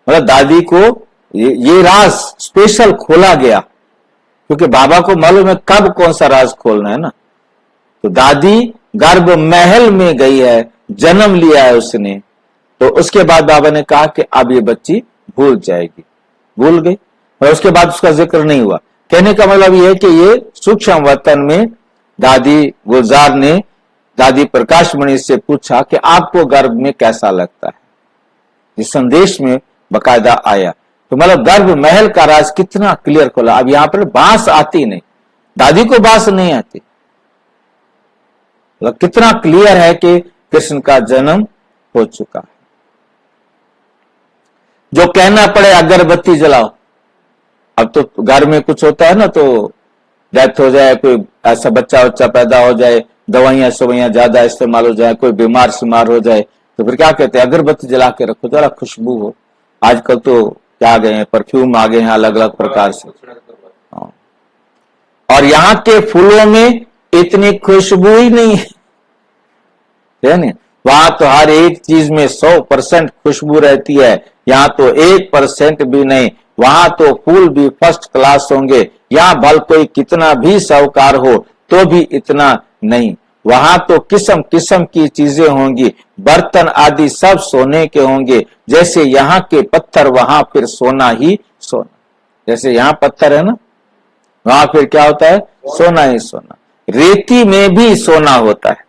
Speaker 1: मतलब दादी को ये राज स्पेशल खोला गया, क्योंकि बाबा को मालूम है कब कौन सा राज खोलना है ना। तो दादी गर्भ महल में गई है, जन्म लिया है उसने, तो उसके बाद बाबा ने कहा कि अब ये बच्ची भूल जाएगी, भूल गई, और उसके बाद उसका जिक्र नहीं हुआ। कहने का मतलब ये है कि ये सूक्ष्म वतन में दादी गुलजार ने दादी प्रकाशमणि से पूछा कि आपको गर्भ में कैसा लगता है। इस संदेश में बकायदा आया, तो मतलब गर्भ महल का राज कितना क्लियर खोला। अब यहां पर बांस आती नहीं, दादी को बांस नहीं आती, मतलब कितना क्लियर है कि कृष्ण का जन्म हो चुका है। जो कहना पड़े अगरबत्ती जलाओ, अब तो घर में कुछ होता है ना, तो डेथ हो जाए, कोई ऐसा बच्चा पैदा हो जाए, दवाइयां सवाइयां ज्यादा इस्तेमाल हो जाए, कोई बीमार शिमार हो जाए, तो फिर क्या कहते हैं अगरबत्ती जला के रखो, जरा खुशबू हो। आजकल तो क्या आ गए हैं, परफ्यूम आ गए हैं अलग अलग प्रकार से। और यहाँ के फूलों में इतनी खुशबू ही नहीं है नहीं, वहां तो हर एक चीज में 100% खुशबू रहती है, यहाँ तो 1% भी नहीं। वहां तो फूल भी फर्स्ट क्लास होंगे, यहाँ भल कोई कितना भी साहूकार हो तो भी इतना नहीं। वहां तो किस्म किस्म की चीजें होंगी, बर्तन आदि सब सोने के होंगे। जैसे यहाँ के पत्थर वहां फिर सोना ही सोना, जैसे यहाँ पत्थर है ना, वहां फिर क्या होता है, सोना ही सोना। रेती में भी सोना होता है,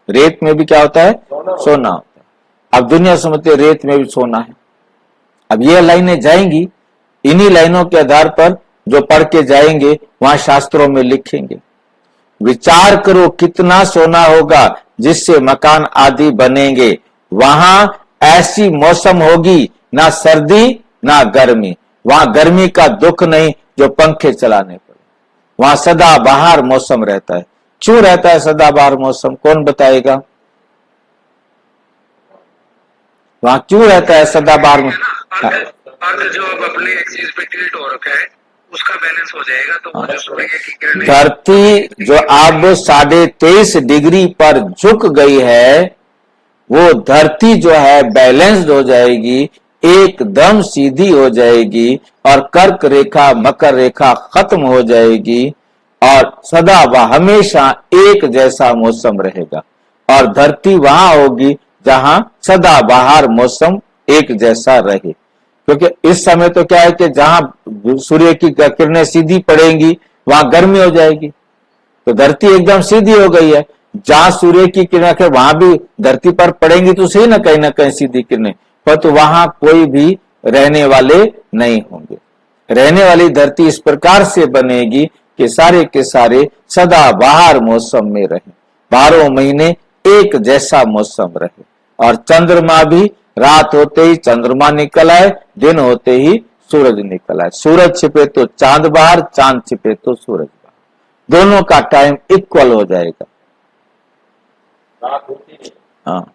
Speaker 1: रेत में भी क्या होता है, सोना होता है। अब दुनिया समझते रेत में भी सोना है। अब ये लाइनें जाएंगी, इन्हीं लाइनों के आधार पर जो पढ़ के जाएंगे वहां शास्त्रों में लिखेंगे। विचार करो कितना सोना होगा जिससे मकान आदि बनेंगे। वहां ऐसी मौसम होगी, ना सर्दी ना गर्मी। वहां गर्मी का दुख नहीं जो पंखे चलाने पड़े, वहां सदा बाहर मौसम रहता है। क्यों रहता है सदा बाहर मौसम, कौन बताएगा? वहां क्यों रहता है सदा बाहर मौसम?
Speaker 2: जो अब अपने एक्सिस पे टिल्ट हो रखा है उसका बैलेंस हो जाएगा, तो वो जो सूर्य की किरणें,
Speaker 1: धरती जो अब 23.5 डिग्री पर झुक गई है, वो धरती जो है बैलेंस्ड हो जाएगी, एकदम सीधी हो जाएगी, और कर्क रेखा मकर रेखा खत्म हो जाएगी, और सदा व हमेशा एक जैसा मौसम रहेगा। और धरती वहां होगी जहां सदा बाहर मौसम एक जैसा रहे। क्योंकि इस समय तो क्या है कि जहां सूर्य की किरणें सीधी पड़ेंगी वहां गर्मी हो जाएगी, तो धरती एकदम सीधी हो गई है। जहां सूर्य की किरणें वहां भी धरती पर पड़ेंगी तो सही ना कहीं सीधी किरणें, पर तो वहां कोई भी रहने वाले नहीं होंगे। रहने वाली धरती इस प्रकार से बनेगी कि सारे के सारे सदा बाहर मौसम में रहे, 12 महीने एक जैसा मौसम रहे। और चंद्रमा भी रात होते ही चंद्रमा निकल आए, दिन होते ही सूरज निकल आए। सूरज छिपे तो चांद बाहर, चांद छिपे तो सूरज बाहर, दोनों का टाइम इक्वल हो जाएगा।
Speaker 3: रात होती नहीं।
Speaker 1: हाँ,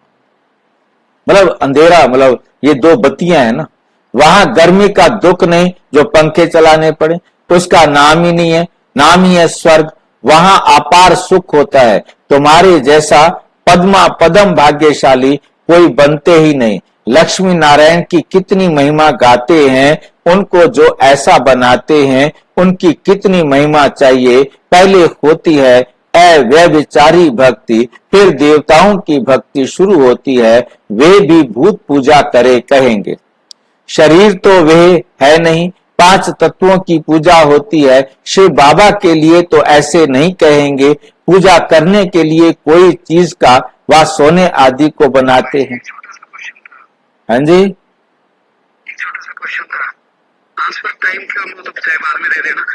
Speaker 1: मतलब अंधेरा, मतलब ये दो बत्तियां है ना, वहां गर्मी का दुख नहीं जो पंखे चलाने पड़े, उसका नाम ही नहीं है, नाम ही है स्वर्ग। वहां अपार सुख होता है। तुम्हारे जैसा पदम भाग्यशाली कोई बनते ही नहीं। लक्ष्मी नारायण की कितनी महिमा गाते हैं, उनको जो ऐसा बनाते हैं उनकी कितनी महिमा चाहिए। पहले होती है व्यभिचारी भक्ति, फिर देवताओं की भक्ति शुरू होती है। वे भी भूत पूजा करे कहेंगे। शरीर तो वे है नहीं, 5 तत्वों की पूजा होती है। शिव बाबा के लिए तो ऐसे नहीं कहेंगे। पूजा करने के लिए कोई चीज का वह सोने आदि को बनाते हैं।
Speaker 2: छोटा सा क्वेश्चन था,
Speaker 1: हाँ जी,
Speaker 2: एक छोटा सा क्वेश्चन था, आंसर टाइम का मतलब चाहे बाद में दे देना।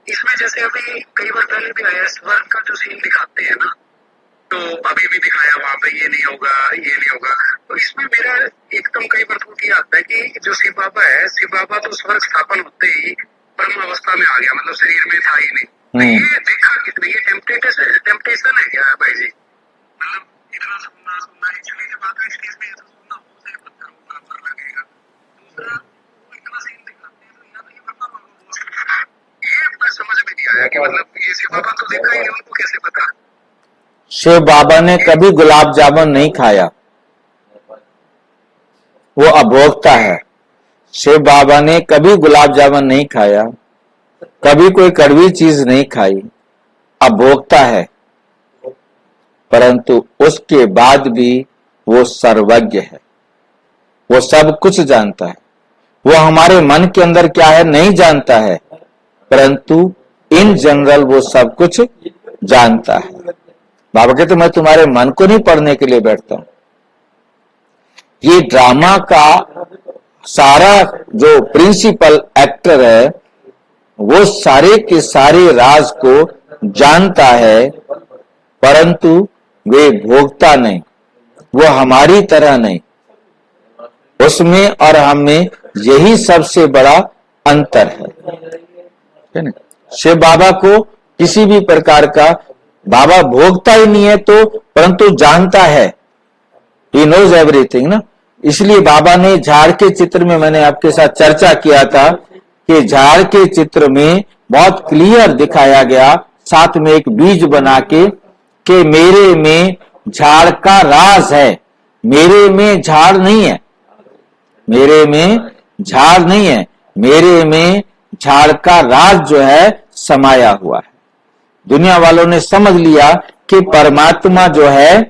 Speaker 2: इसमें जैसे अभी कई बार पहले भी आया स्वर्ग का जो सीन दिखाते हैं ना, तो अभी भी दिखाया वहां पे ये नहीं होगा ये नहीं होगा। तो इसमें मेरा एकदम कई बार तो ये आता है कि जो शिव बाबा है, शिव बाबा तो स्वर्ग स्थापन होते ही ब्रह्म अवस्था में आ गया, मतलब शरीर में था ही नहीं। तो ये देखा कितने, ये टेम्पटेशन है क्या भाई जी? मतलब इतना सुनना सुनना एक्चुअली जब आता स्टेज पे तो सुनना हो से पत्थर का असर लगेगा। दूसरा वो इतना सीन दिखाते हैं तो या तो ये पता ये मैं समझ में नहीं आया कि मतलब ये शिव बाबा तो देखा ही नहीं, उनको कैसे पता?
Speaker 1: शिव बाबा ने कभी गुलाब जामुन नहीं खाया, वो अभोक्ता है। शिव बाबा ने कभी गुलाब जामुन नहीं खाया, कभी कोई कड़वी चीज नहीं खाई, अभोक्ता है। परंतु उसके बाद भी वो सर्वज्ञ है, वो सब कुछ जानता है। वो हमारे मन के अंदर क्या है नहीं जानता है, परंतु इन जनरल वो सब कुछ जानता है। बाबा कहते मैं तुम्हारे मन को नहीं पढ़ने के लिए बैठता हूं। ये ड्रामा का सारा जो प्रिंसिपल एक्टर है वो सारे के सारे राज को जानता है, परंतु वे भोगता नहीं। वो हमारी तरह नहीं, उसमें और हम में यही सबसे बड़ा अंतर है ना। शिव बाबा को किसी भी प्रकार का, बाबा भोगता ही नहीं है तो, परंतु जानता है, ही नोज एवरीथिंग ना। इसलिए बाबा ने झाड़ के चित्र में, मैंने आपके साथ चर्चा किया था कि झाड़ के चित्र में बहुत क्लियर दिखाया गया, साथ में एक बीज बना के, कि मेरे में झाड़ का राज है, मेरे में झाड़ नहीं है, मेरे में झाड़ नहीं है, मेरे में झाड़ का राज जो है समाया हुआ है। दुनिया वालों ने समझ लिया कि परमात्मा जो है,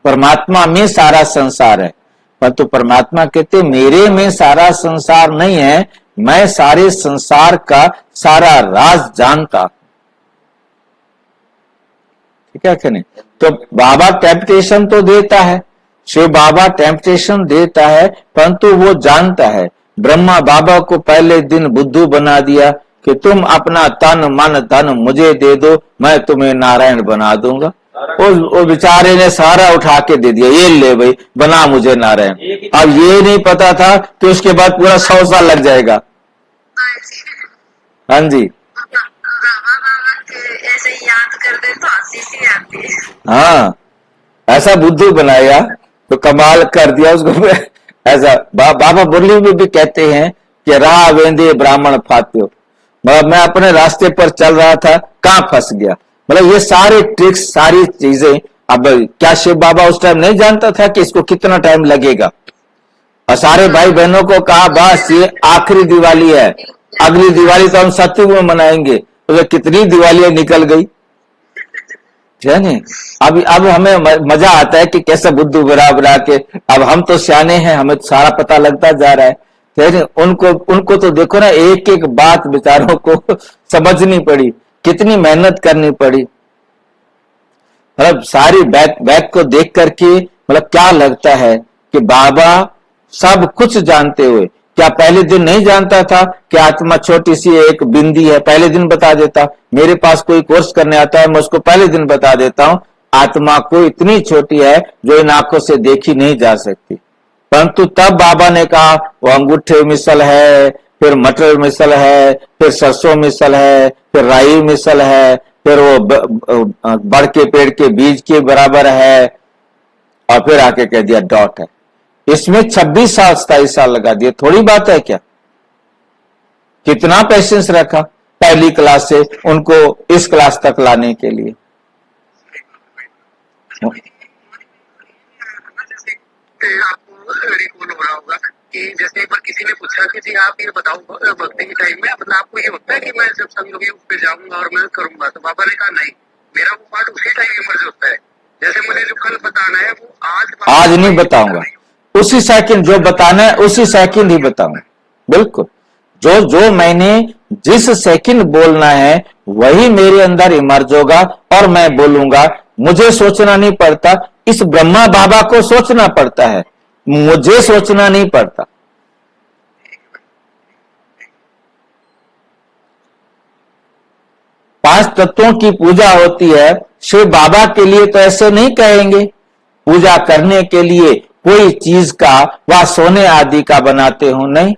Speaker 1: परमात्मा में सारा संसार है, परंतु परमात्मा कहते मेरे में सारा संसार नहीं है, मैं सारे संसार का सारा राज जानता। ठीक है कि नहीं? तो बाबा टेम्पटेशन तो देता है, शिव बाबा टेम्पटेशन देता है, परंतु वो जानता है। ब्रह्मा बाबा को पहले दिन बुद्धू बना दिया कि तुम अपना तन मन धन मुझे दे दो, मैं तुम्हें नारायण बना दूंगा। वो बेचारे ने सारा उठा के दे दिया, ये ले भाई बना मुझे नारायण। अब ये नहीं पता था कि उसके बाद पूरा 100 साल लग जाएगा। हाँ जी,
Speaker 2: ऐसे याद कर दे तो हंसी सी आती है।
Speaker 1: हाँ, ऐसा बुद्धू बनाया तो कमाल कर दिया उसको। ऐसा बाबा मुरली में भी कहते हैं कि राह वेंदे ब्राह्मण फात्यो, मैं अपने रास्ते पर चल रहा था, कहां फंस गया। मतलब ये सारे ट्रिक्स, सारी चीजें, अब क्या शिव बाबा उस टाइम नहीं जानता था कि इसको कितना टाइम लगेगा? और सारे भाई बहनों को कहा बस ये आखिरी दिवाली है, अगली दिवाली तो हम सत्युग में मनाएंगे। तो कितनी दिवालियां निकल गई है नहीं। अब हमें मजा आता है कि कैसे बुद्धू बना के, अब हम तो सियाने हैं, हमें तो सारा पता लगता जा रहा है। उनको तो देखो ना, एक एक बात बेचारों को समझनी पड़ी, कितनी मेहनत करनी पड़ी। मतलब सारी बैक को देख करके मतलब क्या लगता है कि बाबा सब कुछ जानते हुए क्या पहले दिन नहीं जानता था कि आत्मा छोटी सी एक बिंदी है? पहले दिन बता देता। मेरे पास कोई कोर्स करने आता है, मैं उसको पहले दिन बता देता हूं आत्मा को इतनी छोटी है जो इन आंखों से देखी नहीं जा सकती। परंतु तब बाबा ने कहा वो अंगूठे मिसल है, फिर मटर मिसल है, फिर सरसों मिसल है, फिर राई मिसल है, फिर वो बढ़ के पेड़ के बीज के बराबर है, और फिर आके कह दिया डॉट है। इसमें 26 साल 27 साल लगा दिए, थोड़ी बात है क्या? कितना पेशेंस रखा पहली क्लास से उनको इस क्लास तक लाने के लिए।
Speaker 2: जैसे आपको रिकॉल हो रहा होगा कि जैसे एक बार किसी ने पूछा कि जी आप ये बताओ भक्ति के टाइम में मतलब आपको ये होता है कि मैं जब संग योग पे जाऊंगा और मैं करूंगा, तो बाबा ने कहा नहीं, मेरा वो पार्ट उसी टाइम में मर्ज होता है। जैसे मुझे जो कल बताना है वो
Speaker 1: आज नहीं बताऊंगा, उसी सेकंड जो बताना है उसी सेकंड ही बताऊंगा। बिल्कुल, जो जो मैंने जिस सेकंड बोलना है वही मेरे अंदर इमर्ज होगा और मैं बोलूंगा। मुझे सोचना नहीं पड़ता, इस ब्रह्मा बाबा को सोचना पड़ता है, मुझे सोचना नहीं पड़ता। पांच तत्वों की पूजा होती है, शिव बाबा के लिए तो ऐसे नहीं कहेंगे पूजा करने के लिए कोई चीज का व सोने आदि का बनाते हो, नहीं।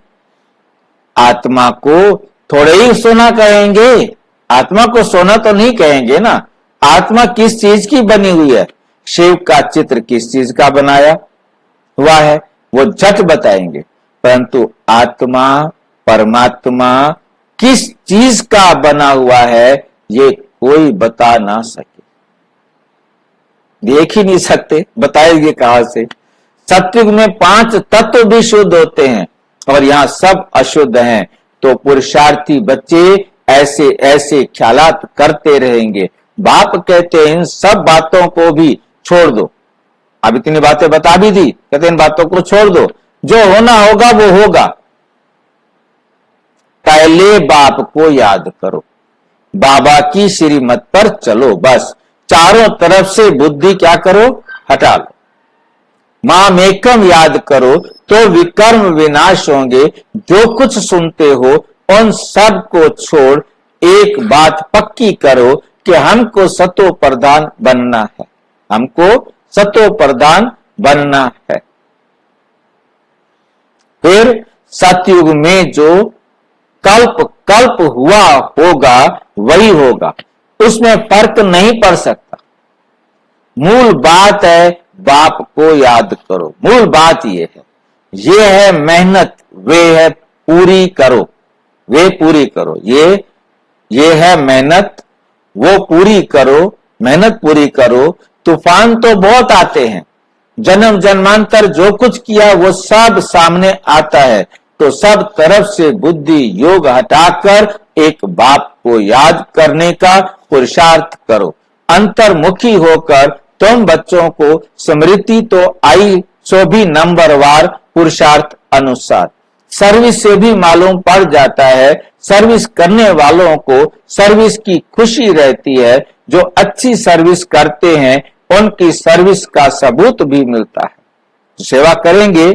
Speaker 1: आत्मा को थोड़े ही सोना कहेंगे, आत्मा को सोना तो नहीं कहेंगे ना। आत्मा किस चीज की बनी हुई है, शिव का चित्र किस चीज का बनाया हुआ है वो झट बताएंगे, परंतु आत्मा परमात्मा किस चीज का बना हुआ है ये कोई बता ना सके, देख ही नहीं सकते, बताएंगे कहां से। सत्युग में 5 तत्व भी शुद्ध होते हैं और यहां सब अशुद्ध हैं, तो पुरुषार्थी बच्चे ऐसे ऐसे ख्यालात करते रहेंगे। बाप कहते हैं इन सब बातों को भी छोड़ दो, अब इतनी बातें बता भी दी, कहते इन बातों को छोड़ दो, जो होना होगा वो होगा, पहले बाप को याद करो, बाबा की श्रीमत पर चलो, बस चारों तरफ से बुद्धि क्या करो, हटा लो। माम एकम याद करो तो विकर्म विनाश होंगे। जो कुछ सुनते हो उन सब को छोड़ एक बात पक्की करो कि हमको सतो प्रधान बनना है, हमको सतो प्रधान बनना है। फिर सतयुग में जो कल्प कल्प हुआ होगा वही होगा, उसमें फर्क नहीं पड़ सकता। मूल बात है बाप को याद करो, मूल बात ये है मेहनत, वे है पूरी करो, वे पूरी करो, ये है मेहनत, वो पूरी करो, मेहनत पूरी करो। तूफान तो बहुत आते हैं, जन्म जन्मांतर जो कुछ किया वो सब सामने आता है, तो सब तरफ से बुद्धि योग हटाकर एक बाप को याद करने का पुरुषार्थ करो। अंतर्मुखी होकर तुम बच्चों को स्मृति तो आई सो भी नंबरवार पुरुषार्थ अनुसार। सर्विस से भी मालूम पड़ जाता है, सर्विस करने वालों को सर्विस की खुशी रहती है, जो अच्छी सर्विस करते हैं उनकी सर्विस का सबूत भी मिलता है। सेवा करेंगे,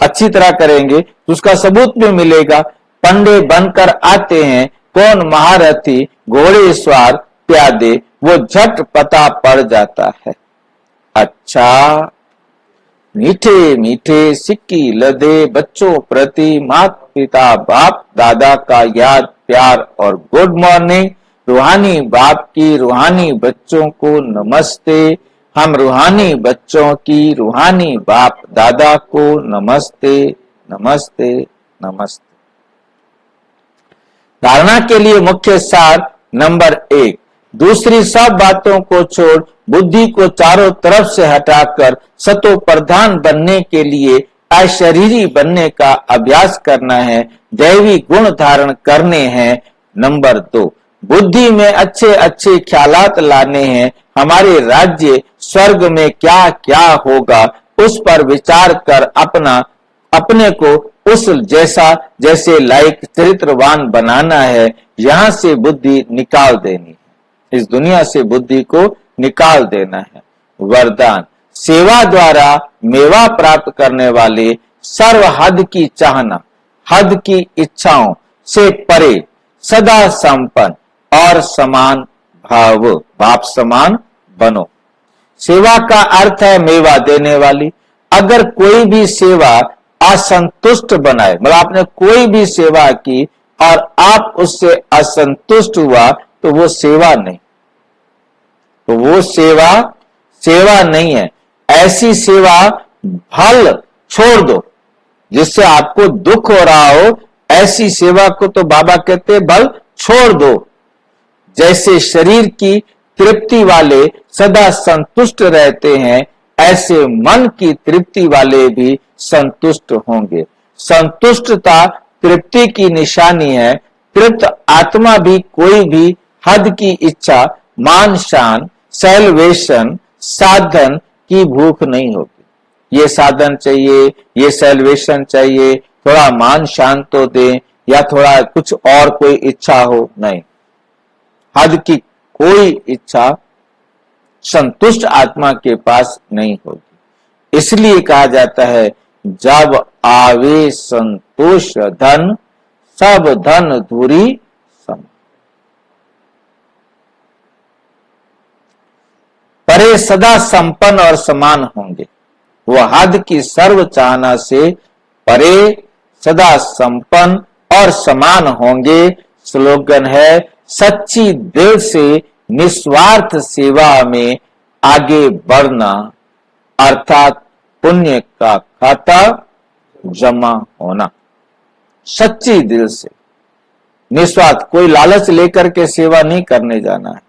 Speaker 1: अच्छी तरह करेंगे तो उसका सबूत भी मिलेगा। पंडे बनकर आते हैं कौन महारथी, घोड़े सवार प्यादे, वो झट पता पड़ जाता है। अच्छा, मीठे मीठे सिक्की लदे बच्चों प्रति माता पिता बाप दादा का याद प्यार और गुड मॉर्निंग। रूहानी बाप की रूहानी बच्चों को नमस्ते, हम रूहानी बच्चों की रूहानी बाप दादा को नमस्ते नमस्ते नमस्ते। धारणा के लिए मुख्य सार नंबर 1, दूसरी सब बातों को छोड़ बुद्धि को चारों तरफ से हटाकर सतो प्रधान बनने के लिए अशरीरी बनने का अभ्यास करना है, दैवी गुण धारण करने हैं। नंबर 2, बुद्धि में अच्छे अच्छे ख्यालात लाने हैं, हमारे राज्य स्वर्ग में क्या क्या होगा उस पर विचार कर अपने को उस जैसा जैसे लायक चरित्रवान बनाना है। यहां से बुद्धि निकाल देनी है, इस दुनिया से बुद्धि को निकाल देना है। वरदान, सेवा द्वारा मेवा प्राप्त करने वाले सर्व हद की चाहना, हद की इच्छाओं से परे, सदा संपन्न और समान भाव, बाप समान बनो। सेवा का अर्थ है मेवा देने वाली। अगर कोई भी सेवा असंतुष्ट बनाए, मतलब आपने कोई भी सेवा की और आप उससे असंतुष्ट हुआ तो वो सेवा नहीं, तो वो सेवा सेवा नहीं है। ऐसी सेवा भल छोड़ दो, जिससे आपको दुख हो रहा हो, ऐसी सेवा को तो बाबा कहते हैं भल छोड़ दो। जैसे शरीर की तृप्ति वाले सदा संतुष्ट रहते हैं, ऐसे मन की तृप्ति वाले भी संतुष्ट होंगे। संतुष्टता तृप्ति की निशानी है। तृप्त आत्मा भी कोई भी हद की इच्छा, मान शान, सैल्वेशन, साधन की भूख नहीं होती। ये साधन चाहिए, ये सैल्वेशन चाहिए, थोड़ा मान शान तो दे, या थोड़ा कुछ और कोई इच्छा हो, नहीं। हद की कोई इच्छा संतुष्ट आत्मा के पास नहीं होगी। इसलिए कहा जाता है, जब आवे संतोष धन, सब धन धुरी सम। परे सदा संपन्न और समान होंगे। वह हद की सर्व चाहना से परे सदा संपन्न और समान होंगे। स्लोगन है, सच्ची दिल से निस्वार्थ सेवा में आगे बढ़ना, अर्थात पुण्य का खाता जमा होना। सच्ची दिल से निस्वार्थ, कोई लालच लेकर के सेवा नहीं करने जाना है।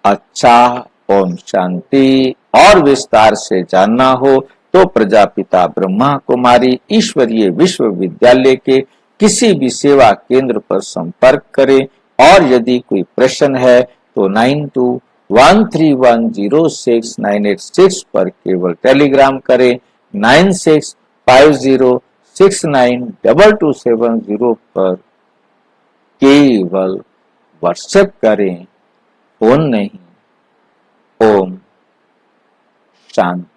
Speaker 1: अच्छा, ओम शांति। और विस्तार से जानना हो तो प्रजापिता ब्रह्मा कुमारी ईश्वरीय विश्वविद्यालय के किसी भी सेवा केंद्र पर संपर्क करें। और यदि कोई प्रश्न है तो 9213106986 पर केवल टेलीग्राम करें। 9650692270 पर केवल व्हाट्सएप करें, फोन नहीं। ओम शांति।